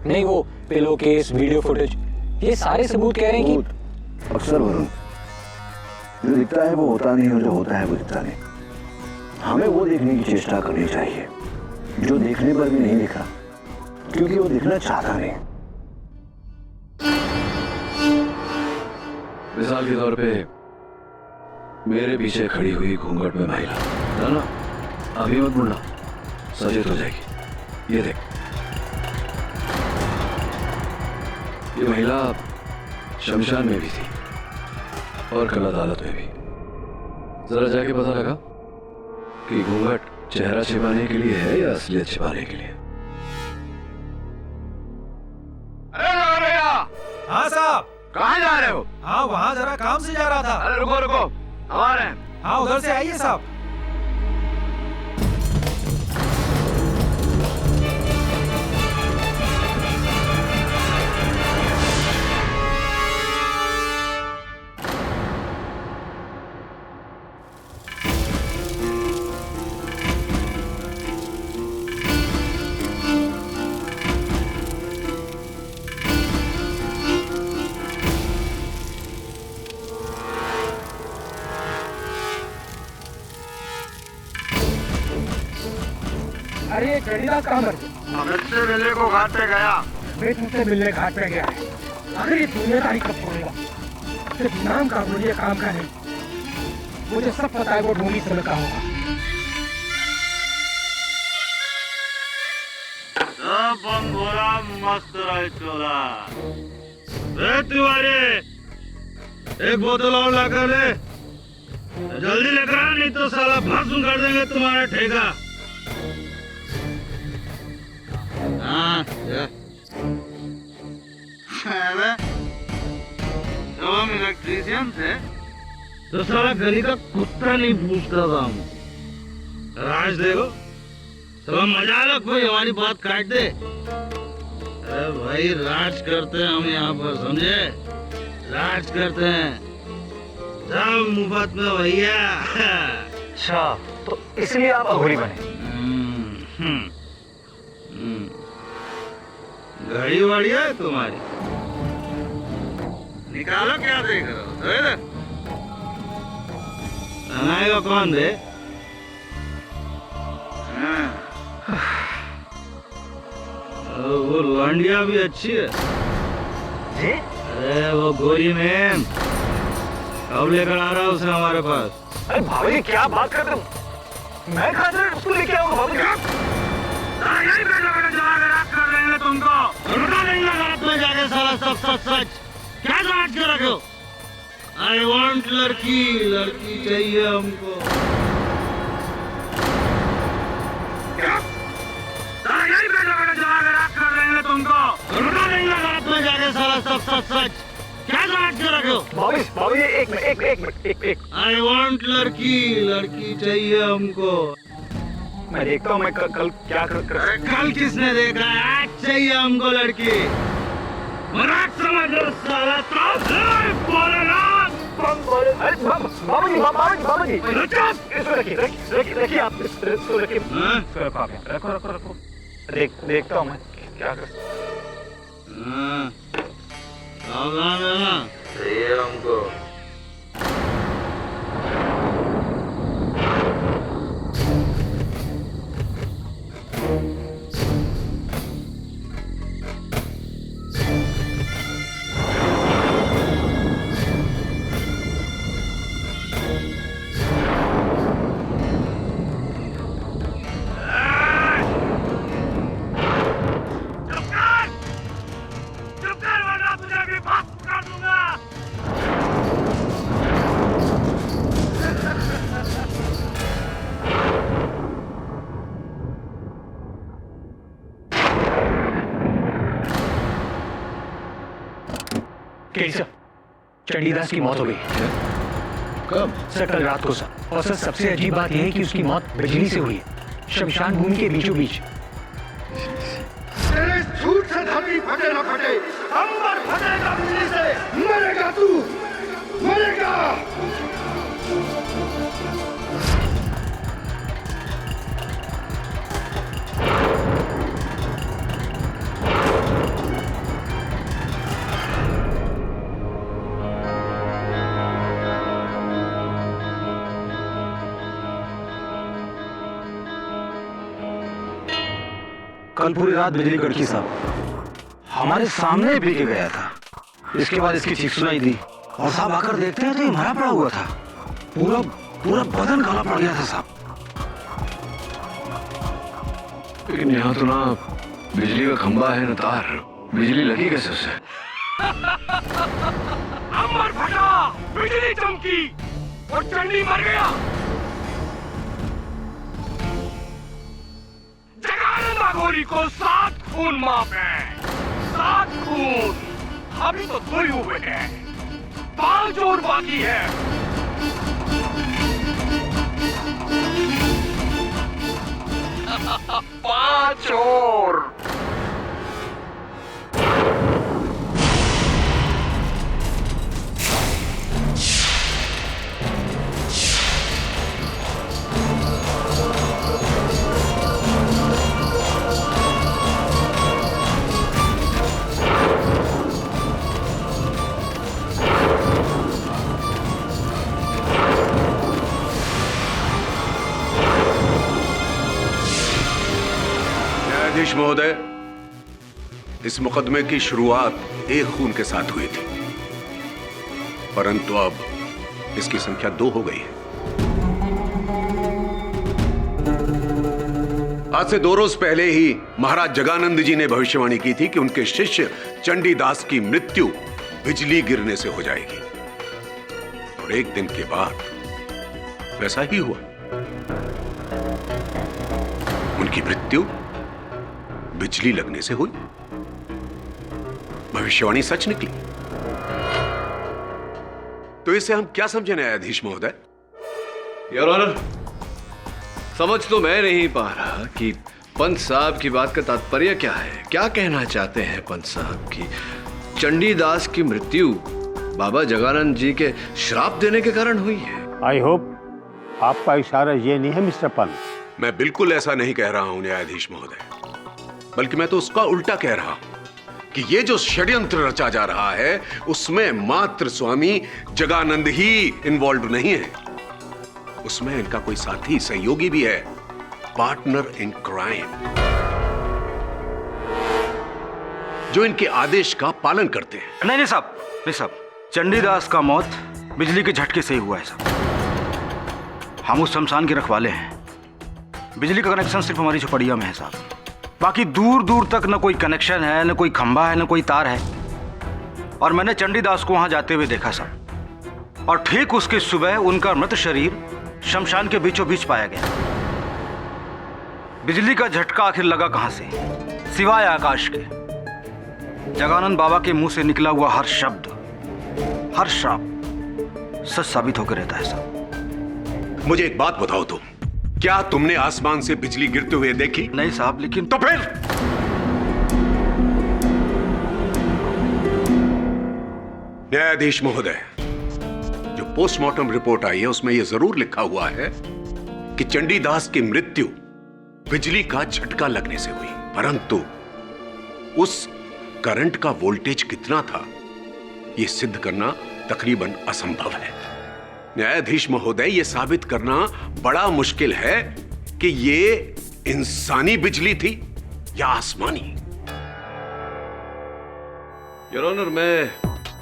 नहीं, वो पिलो केस, वीडियो फुटेज, ये सारे सबूत कह रहे हैं कि अक्सर वरुण, जो दिखता है वो होता नहीं और जो होता है वो दिखता नहीं। हमें वो देखने की चेष्टा करनी चाहिए जो देखने पर भी नहीं दिखा, क्योंकि वो दिखना चाहता नहीं। मिसाल के तौर पे मेरे पीछे खड़ी हुई घूंघट में महिला है ना, अभी मत मुड़ना, सचेत हो जाएगी। ये देख, ये महिला शमशान में भी थी और कल अदालत में भी। जरा जाके पता लगा कि घूंघट चेहरा छिपाने के लिए है या असलियत छिपाने के लिए। अरे भैया। हाँ साहब। कहाँ जा रहे हो? हाँ, वहाँ जरा काम से जा रहा था। अरे रुको रुको, हमारे हैं। हाँ, उधर से आइए साहब। अरे ये चंडीदास कहाँ पर? मुझसे मिलने को घाट पे गया। मैं तुमसे मिलने घाट पे गया है। अगर ये दुनियादारी कब छोड़ेगा? सिर्फ नाम का मुझे, काम का नहीं। मुझे सब पता है वो ढूंढी से लगा होगा। सब बंगोरा मस्त रहे चोला। तुम्हारे एक बोतल और ला कर ले, जल्दी लेकर आ, नहीं तो साला भस्म कर देंगे तुम्हारा ठेका। हाँ, जब हम इलेक्ट्रीशियन थे तो सारा गली का कुत्ता नहीं पूछता था हम। राज देखो, सब मजा लो, कोई हमारी बात काट दे। अरे भाई, राज करते हैं हम यहाँ पर, समझे? राज करते हैं सब मुफ्त में भैया। अच्छा, तो इसलिए आप अघोरी बने? घड़ी वाड़ी है तुम्हारी? निकालो, क्या देख रहे हो? बनाएगा कौन दे? वो लौंडिया भी अच्छी है। जी? अरे वो गोरी मैम कब लेकर आ रहा है उसे हमारे पास? अरे भाभी जी, क्या बात करते हो? मैं खातिर उसको लेके आऊंगा भाभी जी। यही बेटा बेटा जला कर रात कर देंगे तुमको। रुका नहीं रात में जाके साला सब सच सच क्या राज कर रखे हो? आई वांट लड़की, लड़की चाहिए हमको। यही बेटा बेटा जला कर रात कर देंगे तुमको। रुका नहीं रात में जाके साला सब सच सच क्या राज कर रखे हो? भाभी जी, एक मिनट। आई वांट लड़की, लड़की चाहिए हमको। मैं देखता हूँ मैं कल क्या कर। अरे कल किसने देखा है? आज चाहिए हमको लड़की। मराठ समझ लो साला। बाबा जी, इसको रखिए आप, इसको रखिए। रखो। देखता हूँ मैं क्या कर। सावधान रहना, चाहिए हमको। केडी सर, चंडीदास की मौत हो गई। कब? सर कल रात को सर। और सर सबसे अजीब बात यह है कि उसकी मौत बिजली से हुई है, शमशान भूमि के बीचों बीच। तेरे झूठ से धरती फटे ना फटे, अंबर फटेगा बिजली से। मरेगा तू, मरेगा। कल पूरी रात बिजली कड़की साहब, हमारे सामने ही पी के गया था। इसके बाद इसकी चीख सुनाई दी और साहब आकर देखते हैं तो ये मरा पड़ा हुआ था। पूरा पूरा बदन काला पड़ गया था साहब। लेकिन यहाँ तो ना बिजली का खंबा है न तार, बिजली लगी कैसे उससे? अंबर फटा, बिजली चमकी और चंडी मर गया। जगानंद अघोरी को 7 खून माफ है, 7 खून। अभी तो 2 ही हुए हैं, 5 और बाकी है। पांच और। न्यायाधीश महोदय, इस मुकदमे की शुरुआत 1 खून के साथ हुई थी, परंतु अब इसकी संख्या 2 हो गई है। आज से 2 रोज पहले ही महाराज जगानंद जी ने भविष्यवाणी की थी कि उनके शिष्य चंडीदास की मृत्यु बिजली गिरने से हो जाएगी, और 1 दिन के बाद वैसा ही हुआ। उनकी मृत्यु बिजली लगने से हुई। भविष्यवाणी सच निकली। तो इसे हम क्या समझे न्यायाधीश महोदय? योर ऑनर, समझ तो मैं नहीं पा रहा कि पंत साहब की बात का तात्पर्य क्या है। क्या कहना चाहते हैं पंत साहब की चंडीदास की मृत्यु बाबा जगानंद जी के श्राप देने के कारण हुई है? आई होप आपका इशारा ये नहीं है मिस्टर पंत। मैं बिल्कुल ऐसा नहीं कह रहा हूं न्यायाधीश महोदय, बल्कि मैं तो उसका उल्टा कह रहा हूं कि ये जो षड्यंत्र रचा जा रहा है उसमें मात्र स्वामी जगानंद ही इन्वॉल्व नहीं है, उसमें इनका कोई साथी सहयोगी भी है, पार्टनर इन क्राइम, जो इनके आदेश का पालन करते हैं। नहीं साहब, चंडीदास का मौत बिजली के झटके से ही हुआ है साहब। हम उस शमशान के रखवाले हैं। बिजली का कनेक्शन सिर्फ हमारी झोपड़िया में है साहब, बाकी दूर दूर तक न कोई कनेक्शन है, न कोई खंभा है, न कोई तार है। और मैंने चंडीदास को वहां जाते हुए देखा साहब, और ठीक उसकी सुबह उनका मृत शरीर शमशान के बीचों बीच पाया गया। बिजली का झटका आखिर लगा कहां से, सिवाय आकाश के। जगानंद बाबा के मुंह से निकला हुआ हर शब्द, हर श्राप सच साबित होकर रहता है साहब। मुझे एक बात बताओ तुम, क्या तुमने आसमान से बिजली गिरते हुए देखी? नहीं साहब, लेकिन तो फिर न्यायाधीश महोदय, जो पोस्टमार्टम रिपोर्ट आई है उसमें यह जरूर लिखा हुआ है कि चंडीदास की मृत्यु बिजली का झटका लगने से हुई, परंतु उस करंट का वोल्टेज कितना था यह सिद्ध करना तकरीबन असंभव है। न्यायाधीश महोदय, यह साबित करना बड़ा मुश्किल है कि यह इंसानी बिजली थी या आसमानी। योर ऑनर, मैं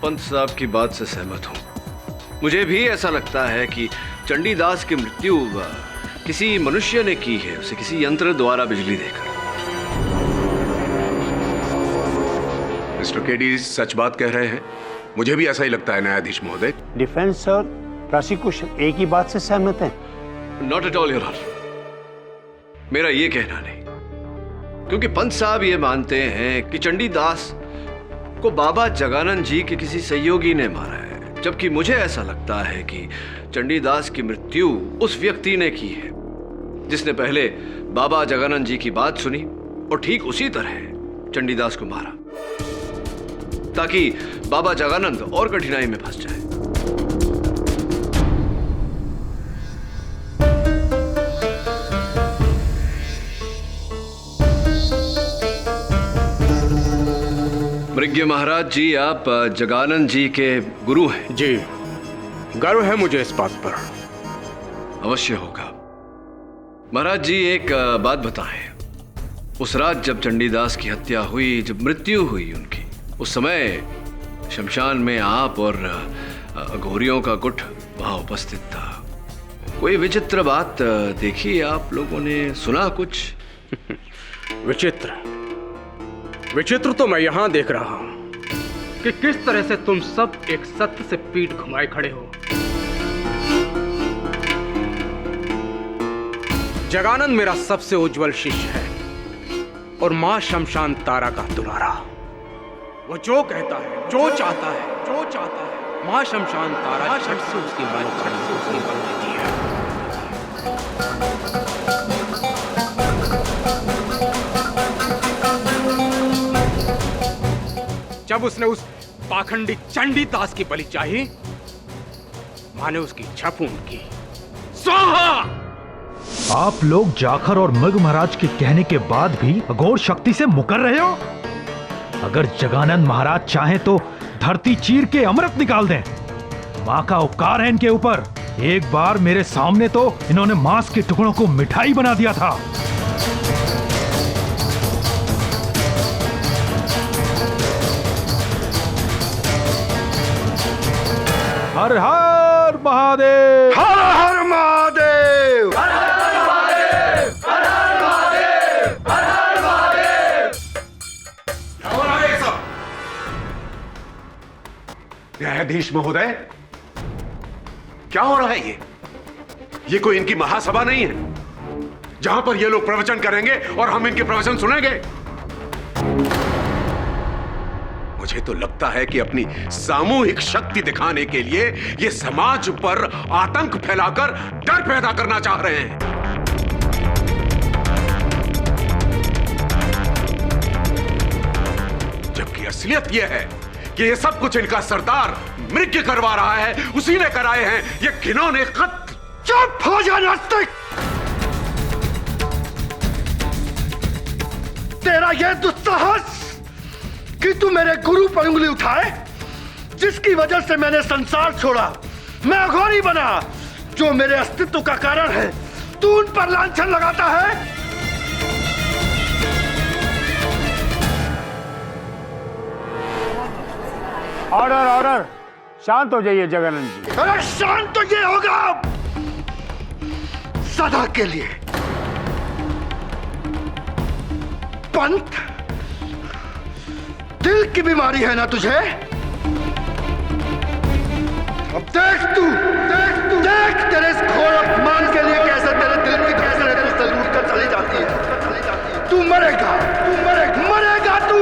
पंत साहब की बात से सहमत हूं। मुझे भी ऐसा लगता है कि चंडीदास की मृत्यु किसी मनुष्य ने की है, उसे किसी यंत्र द्वारा बिजली देकर। मिस्टर केडी सच बात कह रहे हैं, मुझे भी ऐसा ही लगता है न्यायाधीश महोदय। डिफेंस और प्रोसिक्यूशन एक ही बात से सहमत है? Not at all your honour, मेरा यह कहना नहीं, क्योंकि पंत साहब ये मानते हैं कि चंडीदास आपको बाबा जगानंद जी के किसी सहयोगी ने मारा है, जबकि मुझे ऐसा लगता है कि चंडीदास की मृत्यु उस व्यक्ति ने की है जिसने पहले बाबा जगानंद जी की बात सुनी और ठीक उसी तरह चंडीदास को मारा, ताकि बाबा जगानंद और कठिनाई में फंस जाए। मृग्य महाराज जी, आप जगानंद जी के गुरु हैं। जी, गर्व है मुझे इस बात पर। अवश्य होगा। महाराज जी, एक बात बताएं, उस रात जब चंडीदास की हत्या हुई, जब मृत्यु हुई उनकी, उस समय शमशान में आप और अघोरियों का गुट वहां उपस्थित था। कोई विचित्र बात देखी आप लोगों ने, सुना कुछ? विचित्र तो मैं यहां देख रहा हूं कि किस तरह से तुम सब एक सत्य से पीठ घुमाए खड़े हो। जगानंद मेरा सबसे उज्जवल शिष्य है और मां शमशान तारा का दुलारा। वो जो कहता है, जो चाहता है, मां शमशान तारा झट से उसकी मनोकामना बन देती है। जब उसने उस पाखंडी चंडीदास की बलि चाही, मां ने उसकी इच्छा पूर्ण की। स्वाहा! आप लोग जाखर और मृग महाराज के कहने के बाद भी अघोर शक्ति से मुकर रहे हो। अगर जगानंद महाराज चाहें तो धरती चीर के अमृत निकाल दें। मां का उपकार है इनके ऊपर। एक बार मेरे सामने तो इन्होंने मांस के टुकड़ों को मिठाई बना दिया था। हर हर महादेव, हर हर महादेव, हर हर महादेव, हर हर महादेव, हर हर महादेव। क्या हो रहा है ये सब? न्यायाधीश महोदय, क्या हो रहा है ये कोई इनकी महासभा नहीं है जहां पर ये लोग प्रवचन करेंगे और हम इनके प्रवचन सुनेंगे। मुझे तो लगता है कि अपनी सामूहिक शक्ति दिखाने के लिए ये समाज पर आतंक फैलाकर डर पैदा करना चाह रहे हैं। जबकि असलियत यह है कि ये सब कुछ इनका सरदार मृग्य करवा रहा है, उसी ने कराए हैं ये घिनौने खत। चुप हो जा नास्तिक! तेरा यह दुस्साहस कि तू मेरे गुरु पर उंगली उठाए, जिसकी वजह से मैंने संसार छोड़ा, मैं अघोरी बना, जो मेरे अस्तित्व का कारण है, तू उन पर लांछन लगाता है। ऑर्डर ऑर्डर, शांत हो जाइए जगानंद जी। अरे शांत तो ये होगा सदा के लिए। पंत, दिल की बीमारी है ना तुझे? अब देख तेरे इस घोर अपमान के लिए कैसे तेरे दिल की धड़कन तुझसे लूटकर चली जाती है। तू मरेगा तू।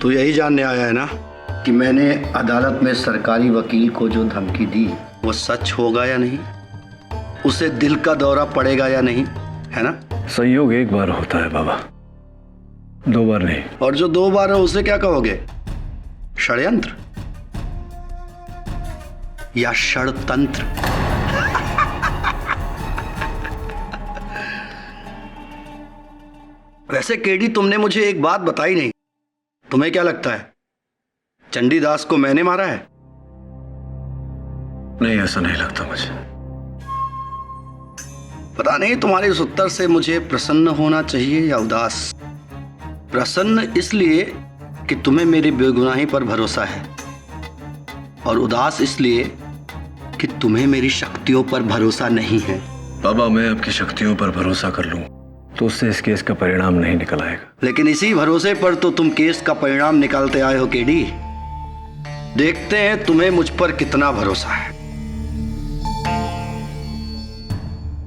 तू यही जानने आया है ना कि मैंने अदालत में सरकारी वकील को जो धमकी दी वो सच होगा या नहीं, उसे दिल का दौरा पड़ेगा या नहीं, है ना? संयोग एक बार होता है बाबा, 2 बार नहीं। और जो 2 बार है उसे क्या कहोगे? षड्यंत्र? या षड़तंत्र? वैसे केडी, तुमने मुझे एक बात बताई नहीं। तुम्हें क्या लगता है चंडीदास को मैंने मारा है? नहीं, ऐसा नहीं लगता मुझे। पता नहीं तुम्हारे इस उत्तर से मुझे प्रसन्न होना चाहिए या उदास। प्रसन्न इसलिए कि तुम्हें मेरी बेगुनाही पर भरोसा है, और उदास इसलिए कि तुम्हें मेरी शक्तियों पर भरोसा नहीं है। बाबा, मैं आपकी शक्तियों पर भरोसा कर लूं तो उससे इस केस का परिणाम नहीं निकल आएगा। लेकिन इसी भरोसे पर तो तुम केस का परिणाम निकालते आए हो केडी। देखते हैं तुम्हें मुझ पर कितना भरोसा है।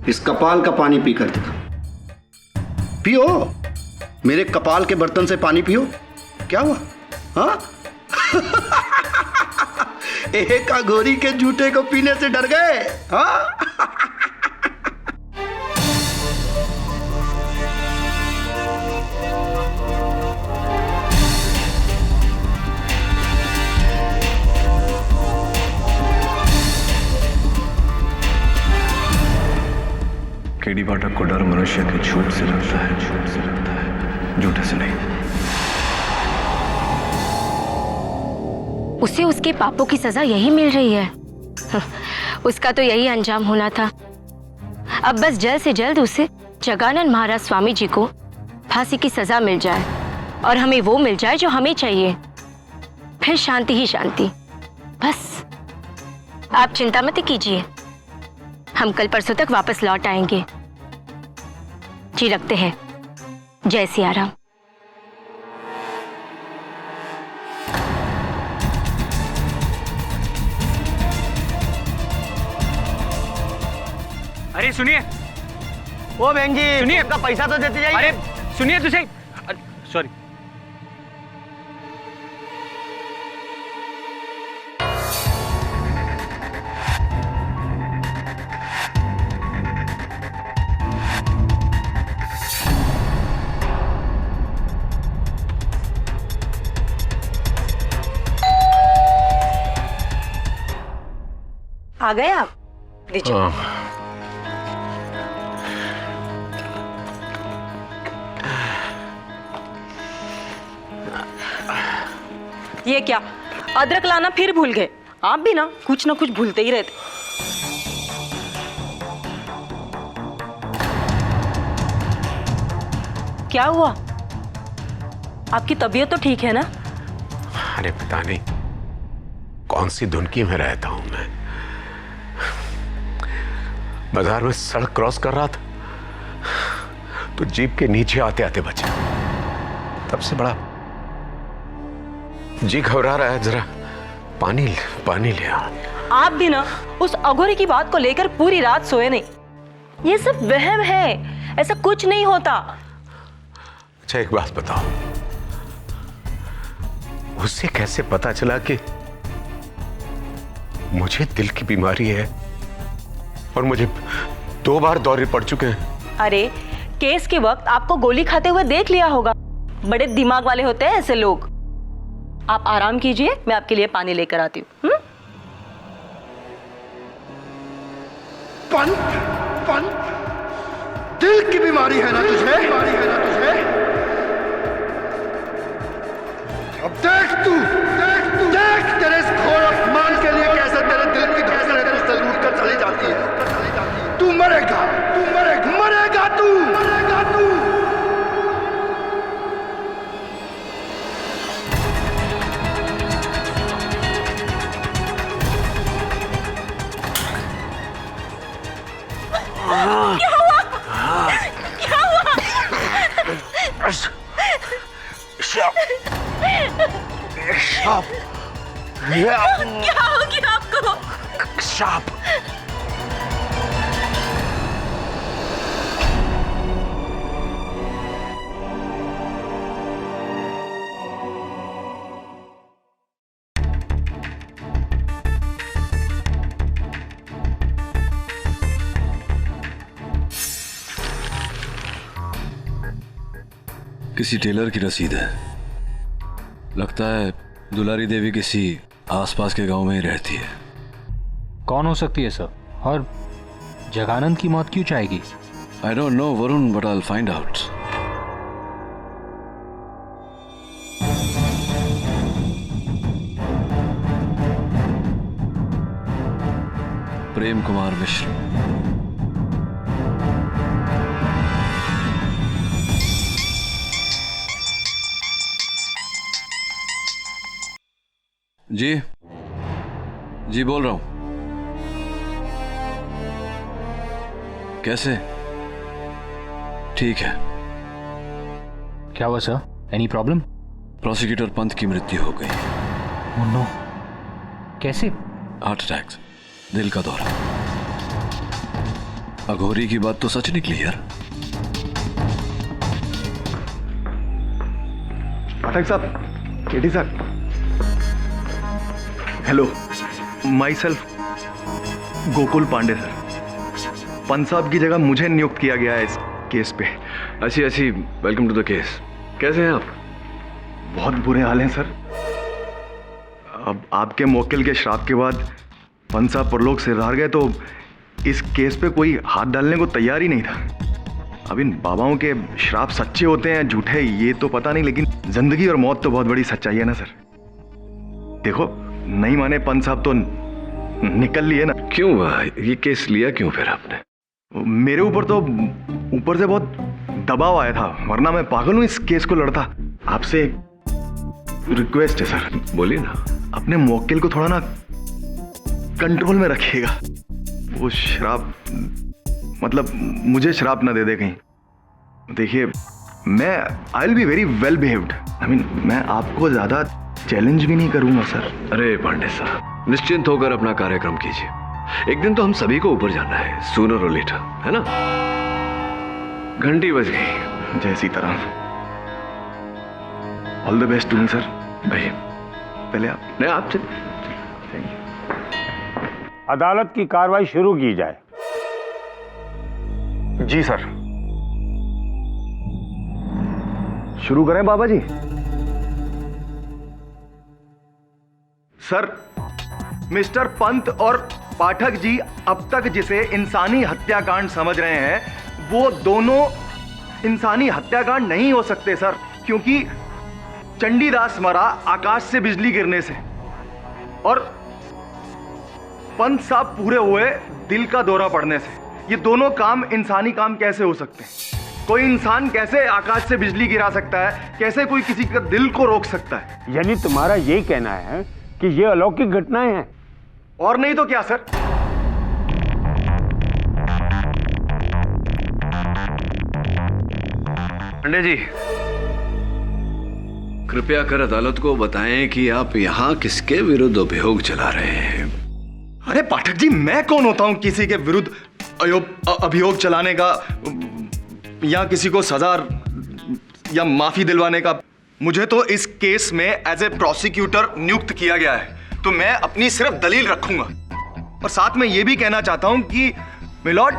इस कपाल का पानी पीकर दिखा। पियो, मेरे कपाल के बर्तन से पानी पियो। क्या हुआ? हाँ? एक अघोरी के जूते को पीने से डर गए? हाँ? केडी पाठक को डर मनुष्य के झूठ से लगता है, झूठ से लगता है, झूठे से नहीं। उसे उसके पापों की सजा यही मिल रही है। उसका तो यही अंजाम होना था। अब बस जल्द से जल्द उसे जगानंद महाराज स्वामी जी को फांसी की सजा मिल जाए और हमें वो मिल जाए जो हमें चाहिए। फिर शांति ही शांति। बस आप चिंता मत कीजिए, हम कल परसों तक वापस लौट आएंगे। जी रखते हैं। जय सिया राम। अरे सुनिए, ओ बहन जी, सुनिए, आपका पैसा तो देते जाइए। अरे सुनिए तो सही। सॉरी। आ गए आप? लीजिए। ये क्या, अदरक लाना फिर भूल गए? आप भी ना कुछ भूलते ही रहते। क्या हुआ? आपकी तबीयत तो ठीक है ना? अरे पता नहीं कौन सी धुनकी में रहता हूं मैं। बाजार में सड़क क्रॉस कर रहा था तो जीप के नीचे आते आते बचा। तब से बड़ा जी घबरा रहा है। जरा पानी ले आओ। आप भी ना उस अघोरी की बात को लेकर पूरी रात सोए नहीं। ये सब वहम है, ऐसा कुछ नहीं होता। अच्छा एक बात बताओ, उससे कैसे पता चला कि मुझे दिल की बीमारी है और मुझे 2 बार दौरे पड़ चुके हैं? अरे केस के वक्त आपको गोली खाते हुए देख लिया होगा। बड़े दिमाग वाले होते हैं ऐसे लोग। आप आराम कीजिए, मैं आपके लिए पानी लेकर आती हूँ। पंत, दिल की बीमारी है ना तुझे? अब देख तेरे इस घोर अपमान के लिए कैसे तेरे दिल की धड़कन तुझसे लूट कर चली जाती है। तू मरेगा तू। क्या हुआ? क्या हो गया आपको? शाप। किसी टेलर की रसीद है। लगता है दुलारी देवी किसी आसपास के गांव में ही रहती है। कौन हो सकती है सर? और जगानंद की मौत क्यों चाहेगी? I don't know Varun, but I will find out. Prem Kumar Mishra. जी जी बोल रहा हूं। कैसे? ठीक है। क्या हुआ sir? Any problem? Prosecutor Pant की मृत्यु हो गई। ओह नो, कैसे? हार्ट अटैक, दिल का दौरा। अघोरी की बात तो सच निकली यार। पाठक साहब, केटी साहब, hello, myself Gokul Pandey sir. Pant साहब की जगह मुझे नियुक्त किया गया है इस केस पे। अच्छी वेलकम टू द केस। कैसे हैं आप? बहुत बुरे हाल हैं सर। अब आपके मुवक्किल के श्राप के बाद पंत साहब परलोक सिरधार गए तो इस केस पे कोई हाथ डालने को तैयार ही नहीं था। अब इन बाबाओं के श्राप सच्चे होते हैं झूठे ये तो पता नहीं, लेकिन जिंदगी और मौत तो बहुत बड़ी सच्चाई है ना सर। देखो, नहीं माने पंत साहब तो निकल लिए ना। क्यों ये केस लिया क्यों फिर आपने? मेरे ऊपर तो ऊपर से बहुत दबाव आया था, वरना मैं पागल हूं इस केस को लड़ता। आपसे एक रिक्वेस्ट है सर। बोलिए ना। अपने मुवक्किल को थोड़ा ना कंट्रोल में रखिएगा। वो शराब, मतलब मुझे शराब ना दे दे कहीं। देखिए, मैं I will be very well behaved. I mean, मैं आपको ज्यादा चैलेंज भी नहीं करूंगा सर। अरे पांडे साहब, निश्चिंत होकर अपना कार्यक्रम कीजिए। एक दिन तो हम सभी को ऊपर जाना है, सूनर और लेटर, है ना? घंटी बज गई। जय Sitaram. All the best to me sir. भाई पहले आप नहीं, आपसे। अदालत की कार्रवाई शुरू की जाए। जी सर। शुरू करें बाबा जी? सर, मिस्टर पंत और पाठक जी अब तक जिसे इंसानी हत्याकांड समझ रहे हैं वो दोनों इंसानी हत्याकांड नहीं हो सकते सर, क्योंकि चंडीदास मरा आकाश से बिजली गिरने से और पंत साहब पूरे हुए दिल का दौरा पड़ने से। ये दोनों काम इंसानी काम कैसे हो सकते हैं? कोई इंसान कैसे आकाश से बिजली गिरा सकता है? कैसे कोई किसी का दिल को रोक सकता है? यानी तुम्हारा यही कहना है कि ये अलौकिक घटनाएं हैं? और नहीं तो क्या सर। पांडे जी, कृपया कर अदालत को बताएं कि आप यहाँ किसके विरुद्ध अभियोग चला रहे हैं। अरे पाठक जी, मैं कौन होता हूं किसी के विरुद्ध अभियोग चलाने का या किसी को सजा या माफी दिलवाने का? मुझे तो इस केस में एज ए प्रोसिक्यूटर नियुक्त किया गया है, तो मैं अपनी सिर्फ दलील रखूंगा। और साथ में यह भी कहना चाहता हूं कि मिलॉर्ड,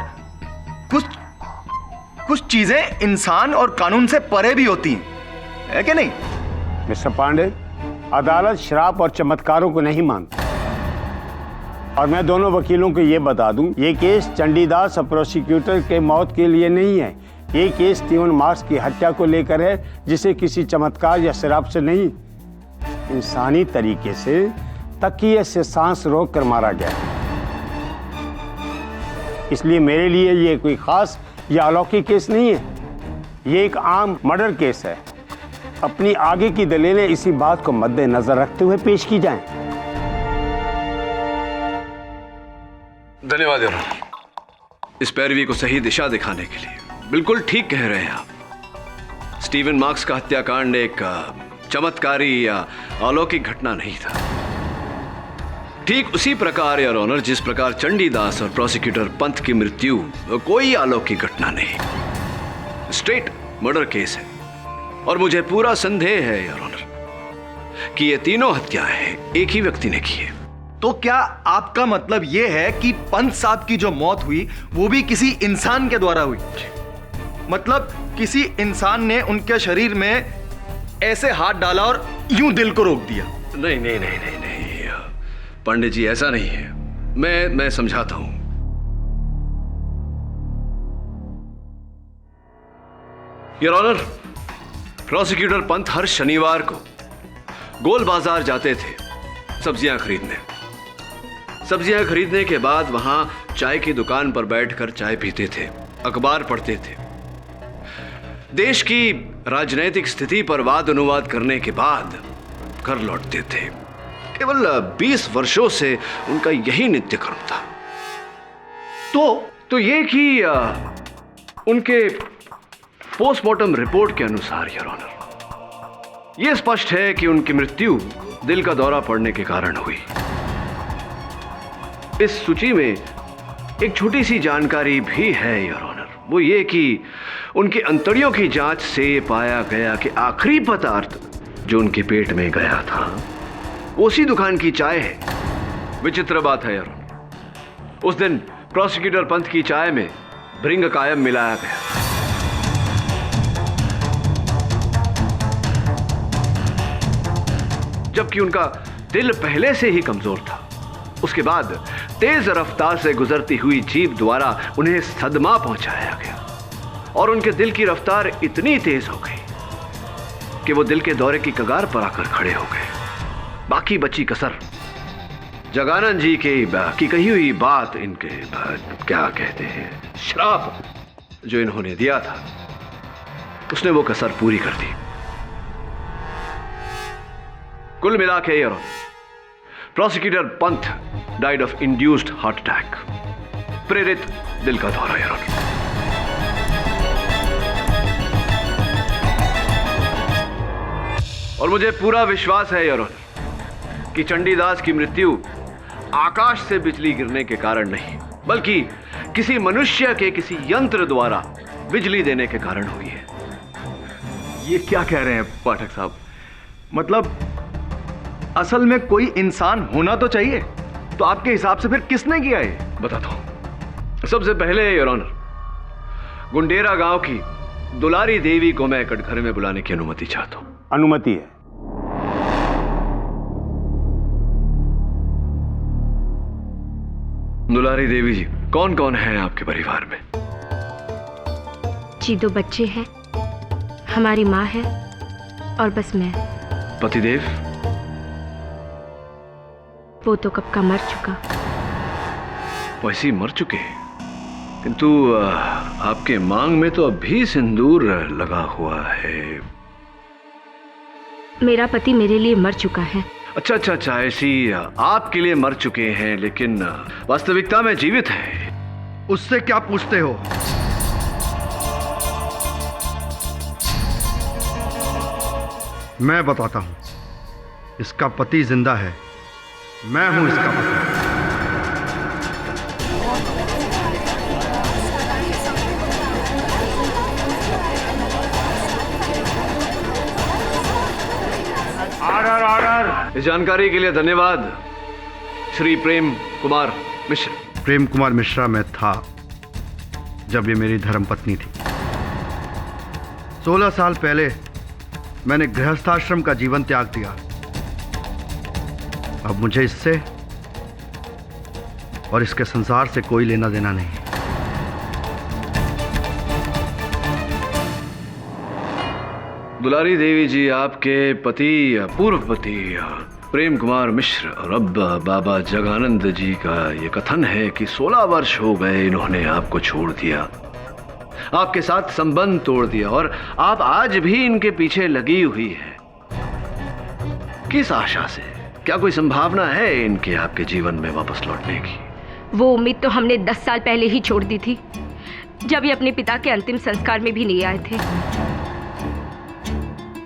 कुछ चीजें इंसान और कानून से परे भी होती हैं, है कि नहीं? मिस्टर पांडे, अदालत श्राप और चमत्कारों को नहीं मानती। और मैं दोनों वकीलों को यह बता दूं, ये केस चंडीदास और प्रोसिक्यूटर के मौत के लिए नहीं है। ये केस स्टीवन मार्क्स की हत्या को लेकर है, जिसे किसी चमत्कार या शराब से नहीं, इंसानी तरीके से तकिए से सांस रोक कर मारा गया। इसलिए मेरे लिए ये कोई खास या अलौकिक केस नहीं है, ये एक आम मर्डर केस है। अपनी आगे की दलीलें इसी बात को मद्देनजर रखते हुए पेश की जाएं। धन्यवाद यार, इस पैरवी को सही दिशा दिखाने के लिए। बिल्कुल ठीक कह रहे हैं आप। स्टीवन मार्क्स का हत्याकांड एक चमत्कारी या अलौकिक घटना नहीं था। ठीक उसी प्रकार यार ऑनर, जिस प्रकार चंडीदास और प्रोसिक्यूटर पंत की मृत्यु कोई अलौकिक घटना नहीं, स्ट्रेट मर्डर केस है। और मुझे पूरा संदेह है यार ऑनर कि ये तीनों हत्याएं एक ही व्यक्ति ने की है। तो क्या आपका मतलब यह है कि पंत साहब की जो मौत हुई वो भी किसी इंसान के द्वारा हुई? मतलब किसी इंसान ने उनके शरीर में ऐसे हाथ डाला और यूं दिल को रोक दिया? नहीं नहीं नहीं नहीं नहीं पंडित जी, ऐसा नहीं है। मैं समझाता हूं। योर ऑनर, प्रोसिक्यूटर पंत हर शनिवार को गोल बाजार जाते थे सब्जियां खरीदने। सब्जियां खरीदने के बाद वहां चाय की दुकान पर बैठकर चाय पीते थे, अखबार पढ़ते थे। देश की राजनैतिक स्थिति पर वाद अनुवाद करने के बाद घर लौटते थे। केवल 20 वर्षों से उनका यही नित्य कर्म था। तो ये कि उनके पोस्टमार्टम रिपोर्ट के अनुसार योर ऑनर, यह स्पष्ट है कि उनकी मृत्यु दिल का दौरा पड़ने के कारण हुई। इस सूची में एक छोटी सी जानकारी भी है योर ऑनर, वो ये कि उनके अंतड़ियों की जांच से पाया गया कि आखिरी पदार्थ जो उनके पेट में गया था उसी दुकान की चाय है। विचित्र बात है यार, उस दिन प्रोसिक्यूटर पंत की चाय में भृंग कायम मिलाया गया। जबकि उनका दिल पहले से ही कमजोर था। उसके बाद तेज रफ्तार से गुजरती हुई जीप द्वारा उन्हें सदमा पहुंचाया गया और उनके दिल की रफ्तार इतनी तेज हो गई कि वो दिल के दौरे की कगार पर आकर खड़े हो गए। बाकी बची कसर जगानंद जी की कही हुई बात, इनके क्या कहते हैं, श्राप जो इन्होंने दिया था, उसने वो कसर पूरी कर दी। कुल मिला के यार, prosecutor Pant died of induced heart attack, प्रेरित दिल का दौरा यार। और मुझे पूरा विश्वास है यार कि चंडीदास की मृत्यु आकाश से बिजली गिरने के कारण नहीं, बल्कि किसी मनुष्य के किसी यंत्र द्वारा बिजली देने के कारण हुई है। ये क्या कह रहे हैं पाठक साहब? मतलब असल में कोई इंसान होना तो चाहिए, तो आपके हिसाब से फिर किसने किया ये? बताता हूं। सबसे पहले योर ऑनर, गुंडेरा गांव की दुलारी देवी को मैं कटघरे में बुलाने की अनुमति चाहता हूं। अनुमति है। दुलारी देवी जी, कौन कौन है आपके परिवार में? जी 2 बच्चे हैं, हमारी माँ है और बस मैं। पतिदेव? वो तो कब का मर चुका। वैसे मर चुके हैं, किंतु आपके मांग में तो अभी सिंदूर लगा हुआ है। मेरा पति मेरे लिए मर चुका है। अच्छा, ऐसी आपके लिए मर चुके हैं, लेकिन वास्तविकता में जीवित है। उससे क्या पूछते हो? मैं बताता हूं। इसका पति जिंदा है, मैं हूं इसका पति। इस जानकारी के लिए धन्यवाद श्री प्रेम कुमार मिश्र। प्रेम कुमार मिश्रा मैं था जब ये मेरी धर्मपत्नी थी। 16 साल पहले मैंने गृहस्थाश्रम का जीवन त्याग दिया। अब मुझे इससे और इसके संसार से कोई लेना देना नहीं। दुलारी देवी जी, आपके पति, पूर्व पति प्रेम कुमार मिश्र और अब बाबा जगानंद जी का ये कथन है कि 16 वर्ष हो गए इन्होंने आपको छोड़ दिया, आपके साथ संबंध तोड़ दिया और आप आज भी इनके पीछे लगी हुई है। किस आशा से? क्या कोई संभावना है इनके आपके जीवन में वापस लौटने की? वो उम्मीद तो हमने 10 साल पहले ही छोड़ दी थी, जब ये अपने पिता के अंतिम संस्कार में भी नहीं आए थे।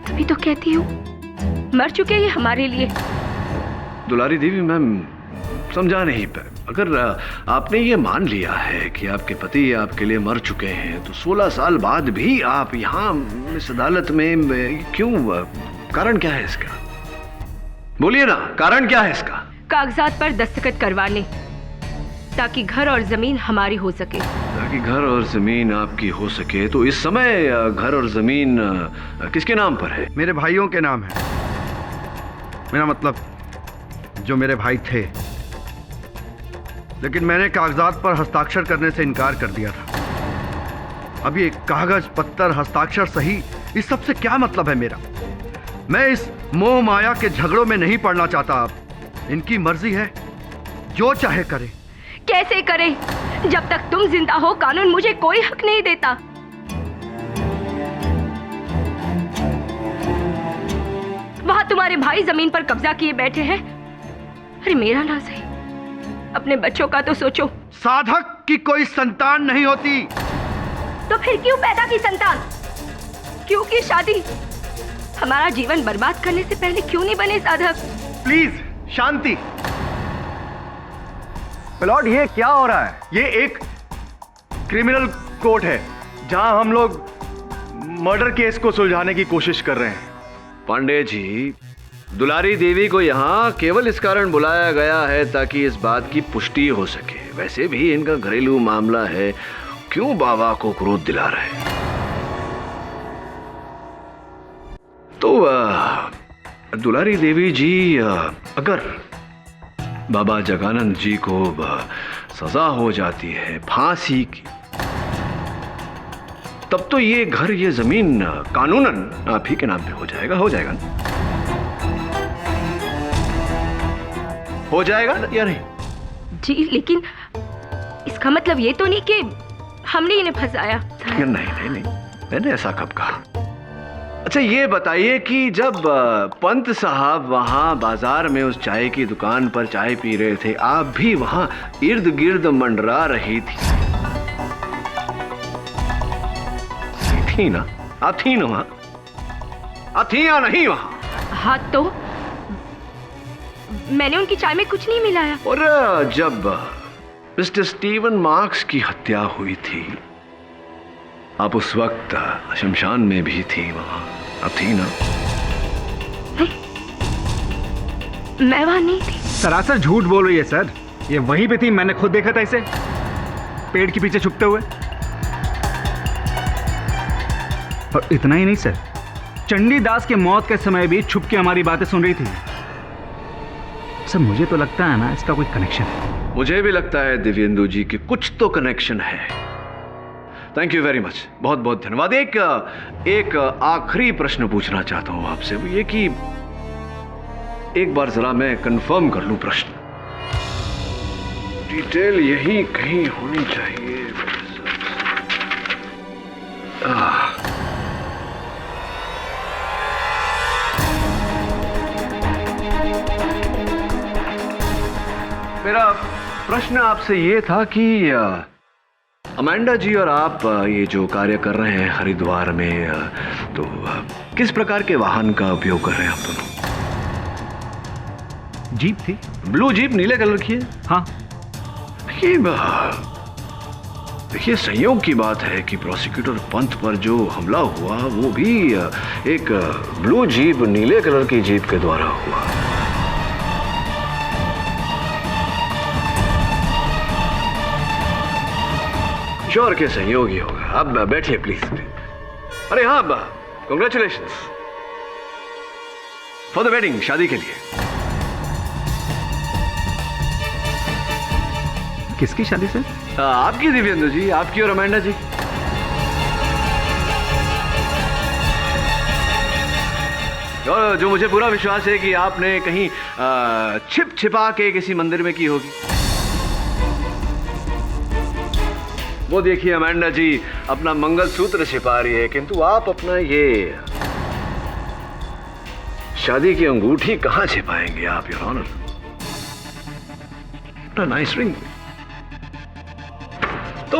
तभी तो कहती हूँ, मर चुके ये हमारे लिए। दुलारी देवी, मैं समझा नहीं पाया। अगर आपने ये मान लिया है कि आपके पति आपके लिए मर चुके हैं, तो 16 साल बाद भी आप यहाँ इस अदालत में क्यों? कारण क्या है इसका? बोलिए ना, कारण क्या है इसका? कागजात पर दस्तखत करवाने, ताकि घर और जमीन हमारी हो सके। ताकि घर और जमीन आपकी हो सके। तो इस समय घर और जमीन किसके नाम पर है? मेरे भाइयों के नाम है। मेरा मतलब जो मेरे भाई थे लेकिन मैंने कागजात पर हस्ताक्षर करने से इनकार कर दिया था। अब ये कागज पत्थर हस्ताक्षर सही, इस सब से क्या मतलब है मेरा? मैं इस मोह माया के झगड़ों में नहीं पड़ना चाहता। अब इनकी मर्जी है, जो चाहे करे। कैसे करे? जब तक तुम जिंदा हो कानून मुझे कोई हक नहीं देता। वहां तुम्हारे भाई जमीन पर कब्जा किए बैठे हैं। अरे मेरा ना सही, अपने बच्चों का तो सोचो। साधक की कोई संतान नहीं होती। तो फिर क्यों पैदा की संतान? क्यों की शादी? हमारा जीवन बर्बाद करने से पहले क्यों नहीं बने साधक? Please Shanti. प्लॉट, ये क्या हो रहा है? ये एक क्रिमिनल कोर्ट है जहां हम लोग मर्डर केस को सुलझाने की कोशिश कर रहे हैं। पांडे जी, दुलारी देवी को यहाँ केवल इस कारण बुलाया गया है ताकि इस बात की पुष्टि हो सके। वैसे भी इनका घरेलू मामला है, क्यों बाबा को क्रोध दिला रहे? तो दुलारी देवी जी, अगर बाबा जगानंद जी को सजा हो जाती है फांसी की, तब तो ये घर, ये जमीन कानूनन आप ही के नाम पे हो जाएगा। हो जाएगा ना? हो जाएगा या नहीं? जी, लेकिन इसका मतलब ये तो नहीं कि हमने इन्हें फंसाया। नहीं नहीं नहीं, मैंने ऐसा कब कहा? अच्छा ये बताइए कि जब पंत साहब वहां बाजार में उस चाय की दुकान पर चाय पी रहे थे, आप भी वहां इर्द गिर्द मंडरा रही थी ना? आप थी ना वहां? आप थी या नहीं वहां? हाँ, तो मैंने उनकी चाय में कुछ नहीं मिलाया। और जब मिस्टर स्टीवन मार्क्स की हत्या हुई थी, आप उस वक्त शमशान में भी थी वहां, अब थी ना? मैं वहां नहीं थी। सरासर झूठ बोल रही है सर। ये वहीं पे थी, मैंने खुद देखा था इसे पेड़ के पीछे छुपते हुए। और इतना ही नहीं सर, चंडीदास के मौत के समय भी छुप के हमारी बातें सुन रही थी। सर मुझे तो लगता है ना इसका कोई कनेक्शन है। मुझे भी लगता है दिव्येंदु जी कि कुछ तो कनेक्शन है। थैंक यू वेरी मच, बहुत बहुत धन्यवाद। एक आखिरी प्रश्न पूछना चाहता हूं आपसे, वो ये कि एक बार जरा मैं कंफर्म कर लूं प्रश्न। डिटेल यही कहीं होनी चाहिए। मेरा प्रश्न आपसे ये था कि अमांडा जी और आप ये जो कार्य कर रहे हैं हरिद्वार में, तो किस प्रकार के वाहन का उपयोग कर रहे हैं आप दोनों? जीप थी, ब्लू जीप, नीले कलर की है। हाँ। देखिए संयोग की बात है कि प्रोसिक्यूटर पंत पर जो हमला हुआ वो भी एक ब्लू जीप, नीले कलर की जीप के द्वारा हुआ। श्योर के संयोग ही होगा। अब बैठिए प्लीज। अरे हाँ, कांग्रेचुलेशंस फॉर द वेडिंग, शादी के लिए। किसकी शादी सर? आपकी दिव्येंदु जी, आपकी और अमांडा जी। और जो मुझे पूरा विश्वास है कि आपने कहीं छिप छिपा के किसी मंदिर में की होगी। वो देखिए अमांडा जी अपना मंगलसूत्र छिपा रही है, किंतु आप अपना ये शादी की अंगूठी कहां छिपाएंगे आप, योर ऑनर? Nice ring. तो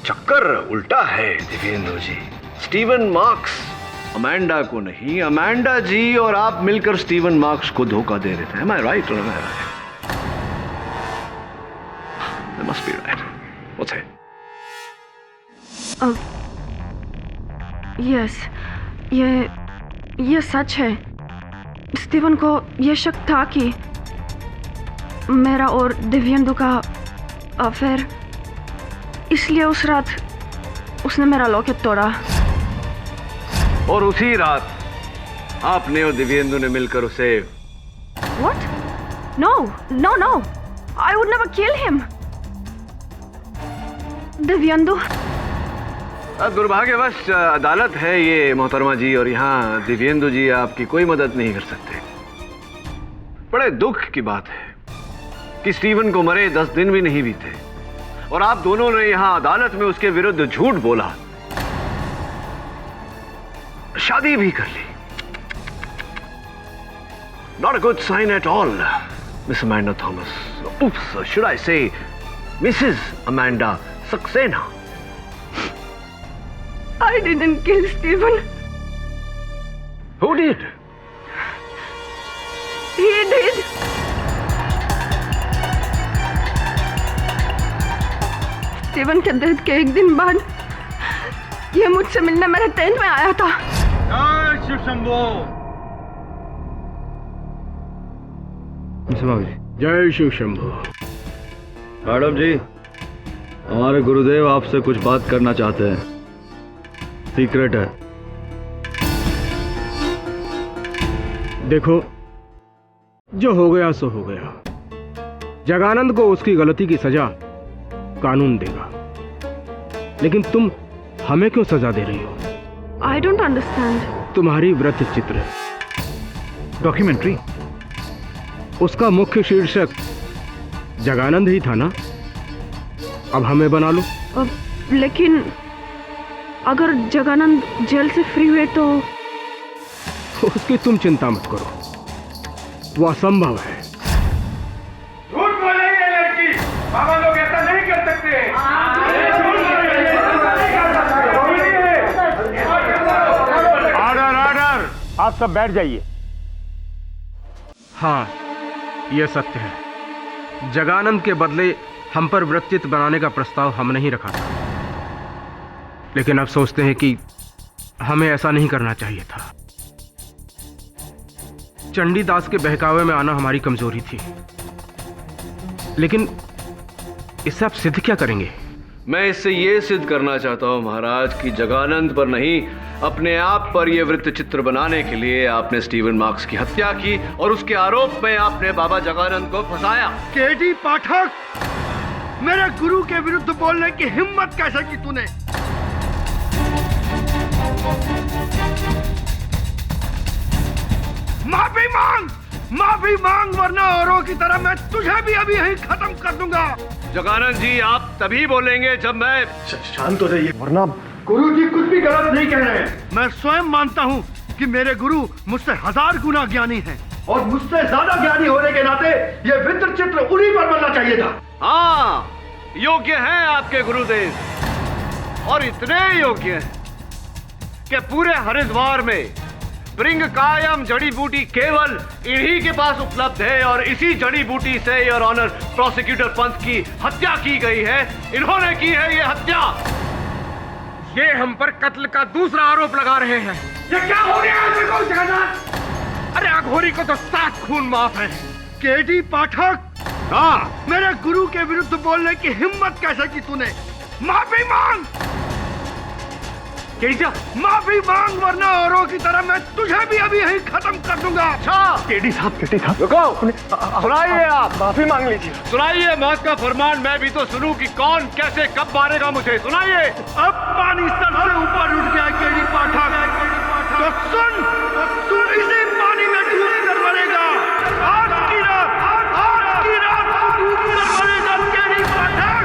चक्कर उल्टा है दिव्येंदु जी। स्टीवन मार्क्स अमांडा को नहीं, अमांडा जी और आप मिलकर स्टीवन मार्क्स को धोखा दे रहे थे। Am I right or am I right? I must be right. What's it? Yes, ये सच है। स्टीवन को यह शक था कि मेरा और दिव्येंदु का अफेयर, इसलिए उस रात उसने मेरा लॉकेट तोड़ा। और उसी रात आपने और दिव्येंदु ने मिलकर उसे What? No, no, no. I would never kill him. Dibyendu, दुर्भाग्यवश अदालत है ये मोहतरमा जी, और यहाँ दिव्येंदु जी आपकी कोई मदद नहीं कर सकते। बड़े दुख की बात है कि स्टीवन को मरे 10 दिन भी नहीं बीते और आप दोनों ने यहाँ अदालत में उसके विरुद्ध झूठ बोला, शादी भी कर ली। Not a good sign at all, Miss Amanda Thomas. Oops, should I say Mrs. Amanda Saxena? I didn't kill Stephen. Who did? He did. Steven के डेथ के एक दिन बाद ये मुझसे मिलने मेरे टेंट में आया था। जय शिव शंभो। जय शिव शंभो। मैडम जी, हमारे गुरुदेव आपसे कुछ बात करना चाहते हैं, सीक्रेट है। देखो, जो हो गया सो हो गया। जगानंद को उसकी गलती की सजा कानून देगा, लेकिन तुम हमें क्यों सजा दे रही हो? I don't understand. तुम्हारी व्रत चित्र डॉक्यूमेंट्री, उसका मुख्य शीर्षक जगानंद ही था ना? अब हमें बना लो। लेकिन अगर जगानंद जेल से फ्री हुए तो उसकी तुम चिंता मत करो, वो असंभव है। झूठ बोलेगी ये लड़की, बाबा लोग ऐसा नहीं कर सकते। ऑर्डर ऑर्डर, आप सब बैठ जाइए। हाँ, यह सत्य है। जगानंद के बदले हम पर वृत्तित बनाने का प्रस्ताव हमने ही रखा था, लेकिन अब सोचते हैं कि हमें ऐसा नहीं करना चाहिए था। चंडीदास के बहकावे में आना हमारी कमजोरी थी, लेकिन इससे आप सिद्ध क्या करेंगे? मैं इससे ये सिद्ध करना चाहता हूं महाराज कि जगानंद पर नहीं, अपने आप पर यह वृत्त चित्र बनाने के लिए आपने स्टीवन मार्क्स की हत्या की और उसके आरोप में आपने बाबा जगानंद को फंसाया। केडी पाठक, मेरे गुरु के विरुद्ध बोलने की हिम्मत कैसे की तूने? माफी मांग वरना औरों की तरह मैं तुझे भी अभी यहीं खत्म कर दूंगा। जगानंद जी, आप तभी बोलेंगे जब मैं शांत हो जाइए, वरना गुरु जी कुछ भी गलत नहीं कह रहे हैं। मैं स्वयं मानता हूँ कि मेरे गुरु मुझसे 1000 गुना ज्ञानी हैं और मुझसे ज्यादा ज्ञानी होने के नाते ये वृत्त चित्र उन्हीं पर बनना चाहिए था। हाँ, योग्य हैं आपके गुरुदेव, और इतने योग्य हैं कि पूरे हरिद्वार में ब्रिंग कायम जड़ी बूटी केवल इन्हीं के पास उपलब्ध है और इसी जड़ी बूटी से योर ऑनर प्रोसिक्यूटर पंत की हत्या की गई है। इन्होंने की है ये हत्या। ये हम पर कत्ल का दूसरा आरोप लगा रहे हैं। ये क्या हो गया है? अरे अघोरी को तो 7 खून माफ है। केडी पाठक, हाँ, मेरे गुरु के विरुद्ध बोलने की हिम्मत कैसे की तूने? माफी मांग, माफी मांग वरना औरों की तरह मैं तुझे भी अभी यहीं खत्म कर दूंगा। अच्छा, केडी साहब रुको, सुनाइए आप, माफी मांग लीजिए। सुनाइए मौत का फरमान, मैं भी तो सुनूं कि कौन कैसे कब मारेगा मुझे। सुनाइए। अब पानी सर से ऊपर उठ गया केडी पाठक, तो सुन, तू इसी पानी में डूब कर मरेगा। आज की रात तू डूब कर मरेगा केडी पाठक।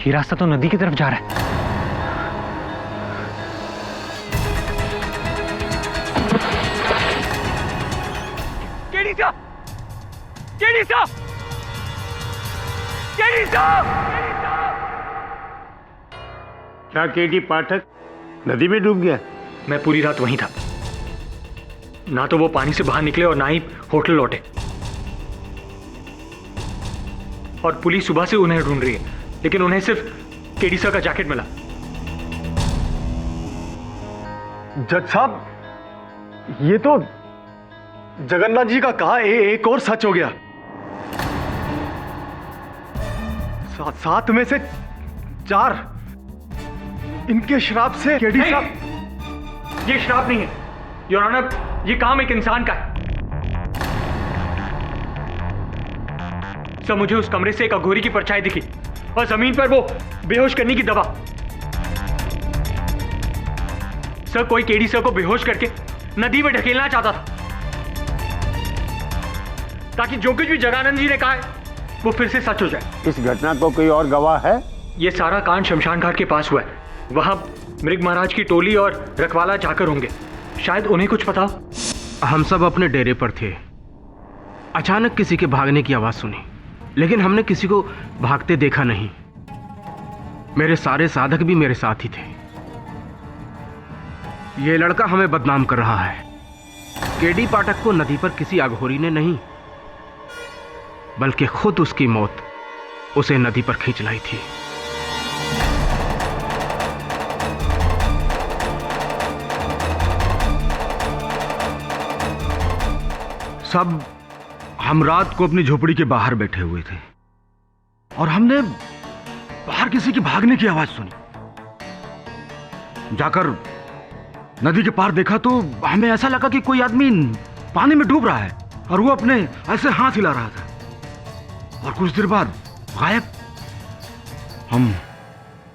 ये रास्ता तो नदी की तरफ जा रहा है। केडी साहब! केडी साहब! केडी साहब! क्या केडी पाठक नदी में डूब गया? मैं पूरी रात वहीं था। ना तो वो पानी से बाहर निकले और ना ही होटल लौटे। और पुलिस सुबह से उन्हें ढूंढ रही है, लेकिन उन्हें सिर्फ केडी सर का जैकेट मिला। जज साहब, ये तो जगन्नाथ जी का कहा एक और सच हो गया। सात में से 4 इनके श्राप से केडी साहब। ये श्राप नहीं है योर ऑनर, ये काम एक इंसान का है। सर, मुझे उस कमरे से एक अघोरी की परछाई दिखी और जमीन पर वो बेहोश करने की दवा। सर, कोई केडी सर को बेहोश करके नदी में ढकेलना चाहता था, ताकि जो कुछ भी जगानंद जी ने कहा है वो फिर से सच हो जाए। इस घटना को कोई और गवाह है? ये सारा कांड शमशान घाट के पास हुआ है। वहां मृग महाराज की टोली और रखवाला जाकर होंगे, शायद उन्हें कुछ पता हो। हम सब अपने डेरे पर थे। अचानक किसी के भागने की आवाज सुनी, लेकिन हमने किसी को भागते देखा नहीं। मेरे सारे साधक भी मेरे साथ ही थे। ये लड़का हमें बदनाम कर रहा है। केडी पाठक को नदी पर किसी अघोरी ने नहीं, बल्कि खुद उसकी मौत उसे नदी पर खींच लाई थी। सब हम रात को अपनी झोपड़ी के बाहर बैठे हुए थे और हमने बाहर किसी के भागने की आवाज सुनी। जाकर नदी के पार देखा तो हमें ऐसा लगा कि कोई आदमी पानी में डूब रहा है और वो अपने ऐसे हाथ हिला रहा था और कुछ देर बाद गायब। हम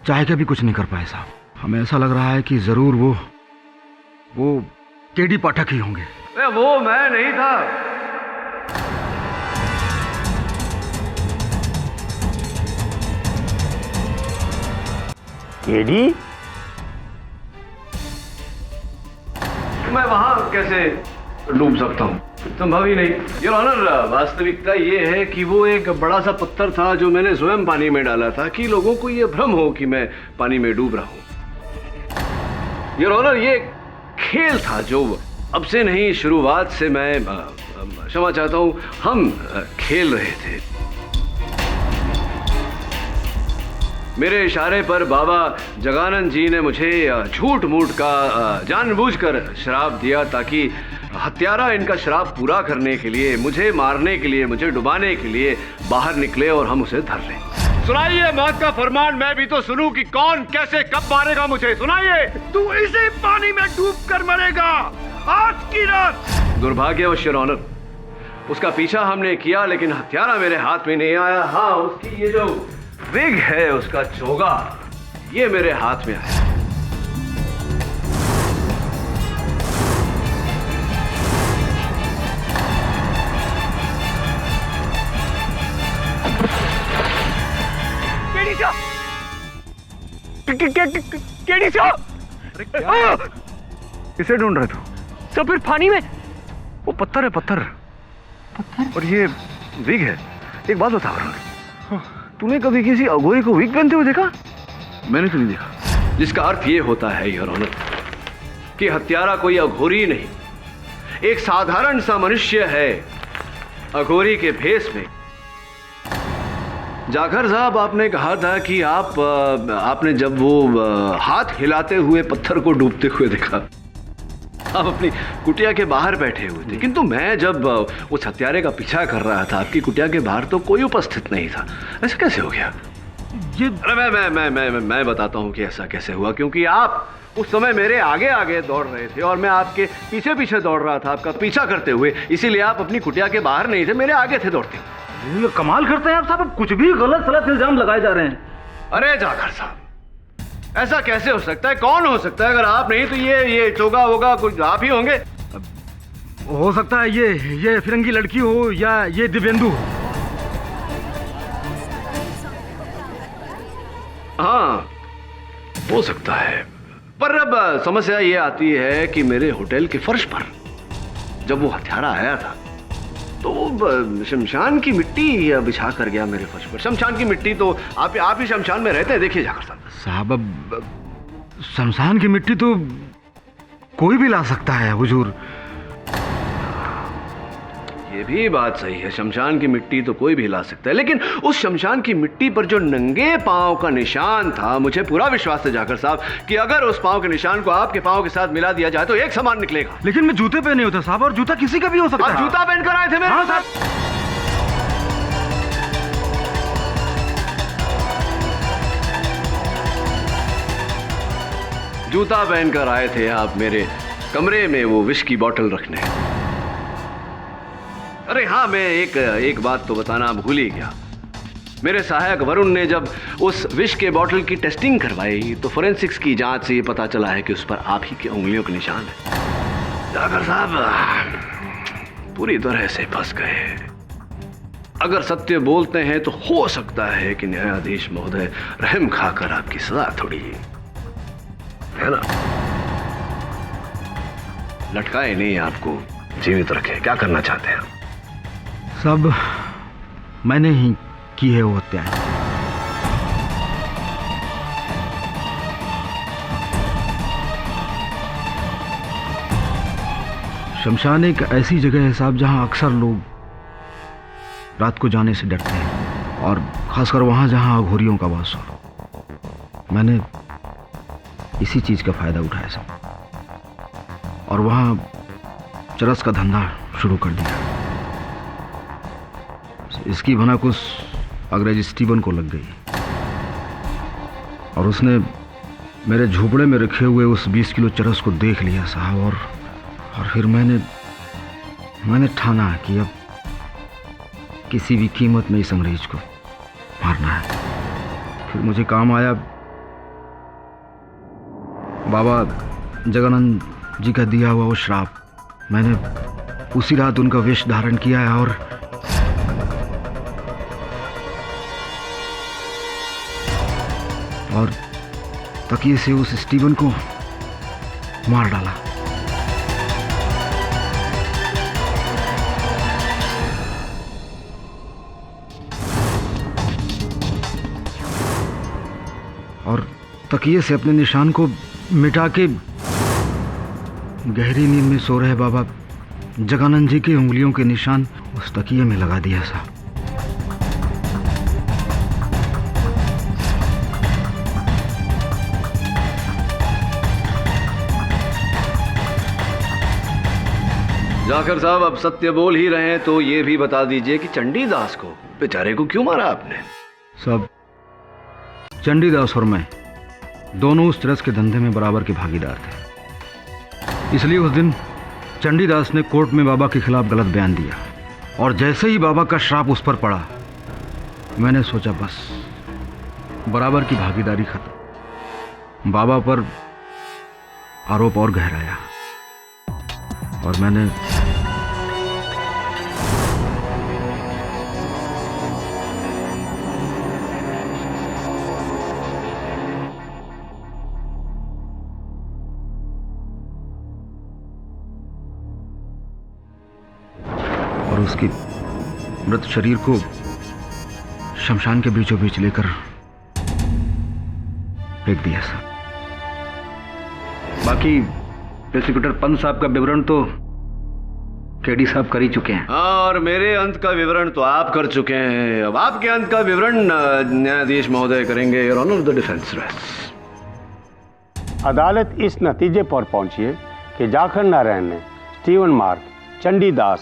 चाहे के भी कुछ नहीं कर पाए साहब। हमें ऐसा लग रहा है कि जरूर वो केडी पाठक ही होंगे। वो मैं नहीं था। केडी? मैं वहां कैसे डूब सकता हूँ? संभव ही नहीं। योर ऑनर, वास्तविकता ये है कि वो एक बड़ा सा पत्थर था जो मैंने स्वयं पानी में डाला था कि लोगों को ये भ्रम हो कि मैं पानी में डूब रहा हूँ। योर ऑनर, ये खेल था जो अब से नहीं, शुरुआत से मैं क्षमा चाहता हूँ, हम खेल रहे थे। मेरे इशारे पर बाबा जगानंद जी ने मुझे झूठ मूठ का जानबूझकर श्राप दिया ताकि हत्यारा इनका श्राप पूरा करने के लिए, मुझे मारने के लिए, मुझे डुबाने के लिए बाहर निकले और हम उसे धर लें। सुनाइए मौत का फरमान, मैं भी तो सुनूं कि कौन कैसे कब मारेगा मुझे। सुनाइए। तू इसी पानी में डूब कर मरेगा आज की रात। दुर्भाग्यवश योर ऑनर, उसका पीछा हमने किया लेकिन हत्यारा मेरे हाथ में नहीं आया। हाँ, उसकी ये जो विग है, उसका चोगा, ये मेरे हाथ में आया। केडी साहब! किसे ढूंढ रहे थे? सब फिर पानी में। वो पत्थर है, पत्थर। और ये विग है। एक बात बता वरुण, तूने कभी किसी अघोरी को विग पहनते हुए देखा? मैंने तो नहीं देखा। जिसका अर्थ ये होता है योर ऑनर कि हत्यारा कोई अघोरी नहीं, एक साधारण सा मनुष्य है अघोरी के भेष में। जाखर साहब, आपने कहा था कि आपने जब वो हाथ हिलाते हुए पत्थर को डूबते हुए देखा, आप अपनी कुटिया के बाहर बैठे हुए थे, किंतु मैं जब उस हत्यारे का पीछा कर रहा था, आपकी कुटिया के बाहर तो कोई उपस्थित नहीं था। ऐसा कैसे हो गया? ये मैं बताता हूँ कि ऐसा कैसे हुआ। क्योंकि आप उस समय मेरे आगे आगे दौड़ रहे थे और मैं आपके पीछे पीछे दौड़ रहा था, आपका पीछा करते हुए। इसीलिए आप अपनी कुटिया के बाहर नहीं थे, मेरे आगे थे दौड़ते हुए। ये कमाल करते हैं आप साहब, कुछ भी गलत सलत इल्जाम लगाए जा रहे हैं। अरे जाखर साहब, ऐसा कैसे हो सकता है? कौन हो सकता है? अगर आप नहीं तो ये चोगा होगा, कुछ आप ही होंगे। हो सकता है ये फिरंगी लड़की हो या ये दिव्येंदु हो। हाँ, हो सकता है, पर अब समस्या ये आती है कि मेरे होटल के फर्श पर जब वो हत्यारा आया था तो वो शमशान की मिट्टी बिछा कर गया मेरे फर्श पर। शमशान की मिट्टी तो आप ही शमशान में रहते हैं, देखिए जाकर साहब। अब शमशान की मिट्टी तो कोई भी ला सकता है हुजूर। ये भी बात सही है, शमशान की मिट्टी तो कोई भी ला सकता है, लेकिन उस शमशान की मिट्टी पर जो नंगे पांव का निशान था, मुझे पूरा विश्वास है जाकर साहब कि अगर उस पांव के निशान को आपके पांव के साथ मिला दिया जाए तो एक समान निकलेगा। लेकिन मैं जूते पहने होता साहब, और जूता किसी का भी हो सकता है। जूता पहनकर आए थे मेरे? हाँ साहब। जूता पहनकर आए थे आप मेरे कमरे में वो विष की बोतल रखने। अरे हाँ, मैं एक बात तो बताना भूल ही गया। मेरे सहायक वरुण ने जब उस विष के बोतल की टेस्टिंग करवाई तो फोरेंसिक्स की जांच से ये पता चला है कि उस पर आप ही की उंगलियों के निशान है। जाकर साहब पूरी तरह से फंस गए। अगर सत्य बोलते हैं तो हो सकता है कि न्यायाधीश महोदय रहम खाकर आपकी सजा थोड़ी है ना, लटकाए नहीं, आपको जीवित रखे। क्या करना चाहते हैं? सब मैंने ही की है वो हत्या। शमशान एक ऐसी जगह है साहब जहां अक्सर लोग रात को जाने से डरते हैं, और खासकर वहां जहां अघोरियों का वास हो। मैंने इसी चीज का फायदा उठाया साहब, और वहां चरस का धंधा शुरू कर दिया। इसकी भनक उस अंग्रेज स्टीवन को लग गई, और उसने मेरे झोपड़े में रखे हुए उस 20 किलो चरस को देख लिया साहब, और फिर मैंने ठाना कि अब किसी भी कीमत में इस अंग्रेज को मारना है। फिर मुझे काम आया बाबा जगानंद जी का दिया हुआ वो श्राप। मैंने उसी रात उनका वेश धारण किया है, और तकिए से उस स्टीवन को मार डाला। और तकिए से अपने निशान को मिटा के गहरी नींद में सो रहे बाबा जगानंद जी की उंगलियों के निशान उस तकिए में लगा दिया साहब। जाकर साहब अब सत्य बोल ही रहे हैं तो ये भी बता दीजिए कि चंडीदास को, बेचारे को क्यों मारा आपने? सब चंडीदास और मैं दोनों उस चरस के धंधे में बराबर के भागीदार थे। इसलिए उस दिन चंडीदास ने कोर्ट में बाबा के खिलाफ गलत बयान दिया, और जैसे ही बाबा का श्राप उस पर पड़ा, मैंने सोचा बस बराबर की भागीदारी खत्म। बाबा पर आरोप और गहराया, और मैंने उसके मृत शरीर को शमशान के बीचों बीच लेकर फेंक दिया साहब। बाकी प्रोसिक्यूटर पंत साहब का विवरण तो केडी साहब कर ही चुके हैं। और मेरे अंत का विवरण तो आप कर चुके हैं। अब आपके अंत का विवरण न्यायाधीश महोदय करेंगे। Your honour the defence rest. अदालत इस नतीजे पर पहुंची है कि जाखर नारायण ने स्टीवन मार्क, चंडीदास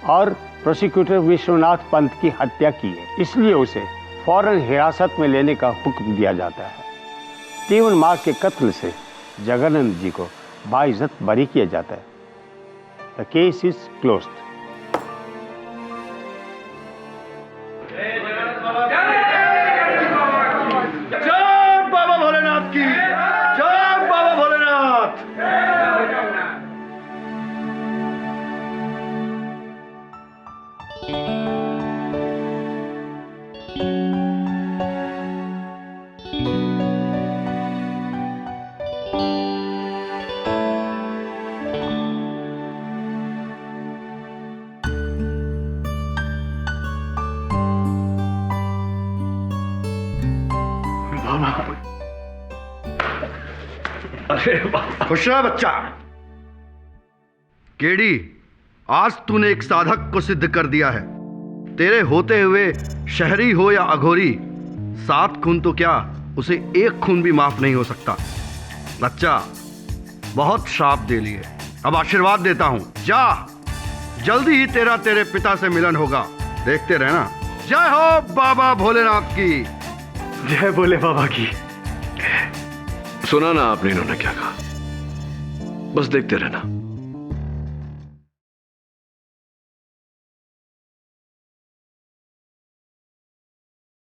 और प्रोसिक्यूटर विश्वनाथ पंत की हत्या की है, इसलिए उसे फौरन हिरासत में लेने का हुक्म दिया जाता है। स्टीवन मार्क के कत्ल से जगानंद जी को बाइज्जत बरी किया जाता है। The case is closed. जय बाबा भोलेनाथ की, जय बाबा भोलेनाथ। Thank you. अरे खुश रहा बच्चा। केडी, आज तूने एक साधक को सिद्ध कर दिया है। तेरे होते हुए शहरी हो या अघोरी, 7 खून तो क्या, उसे 1 खून भी माफ नहीं हो सकता। बच्चा, बहुत श्राप दे लिए, अब आशीर्वाद देता हूं। जा, जल्दी ही तेरे पिता से मिलन होगा, देखते रहना। जय हो बाबा भोलेनाथ की। जय भोले बाबा की। सुना ना आपने इन्होंने क्या कहा, बस देखते रहना।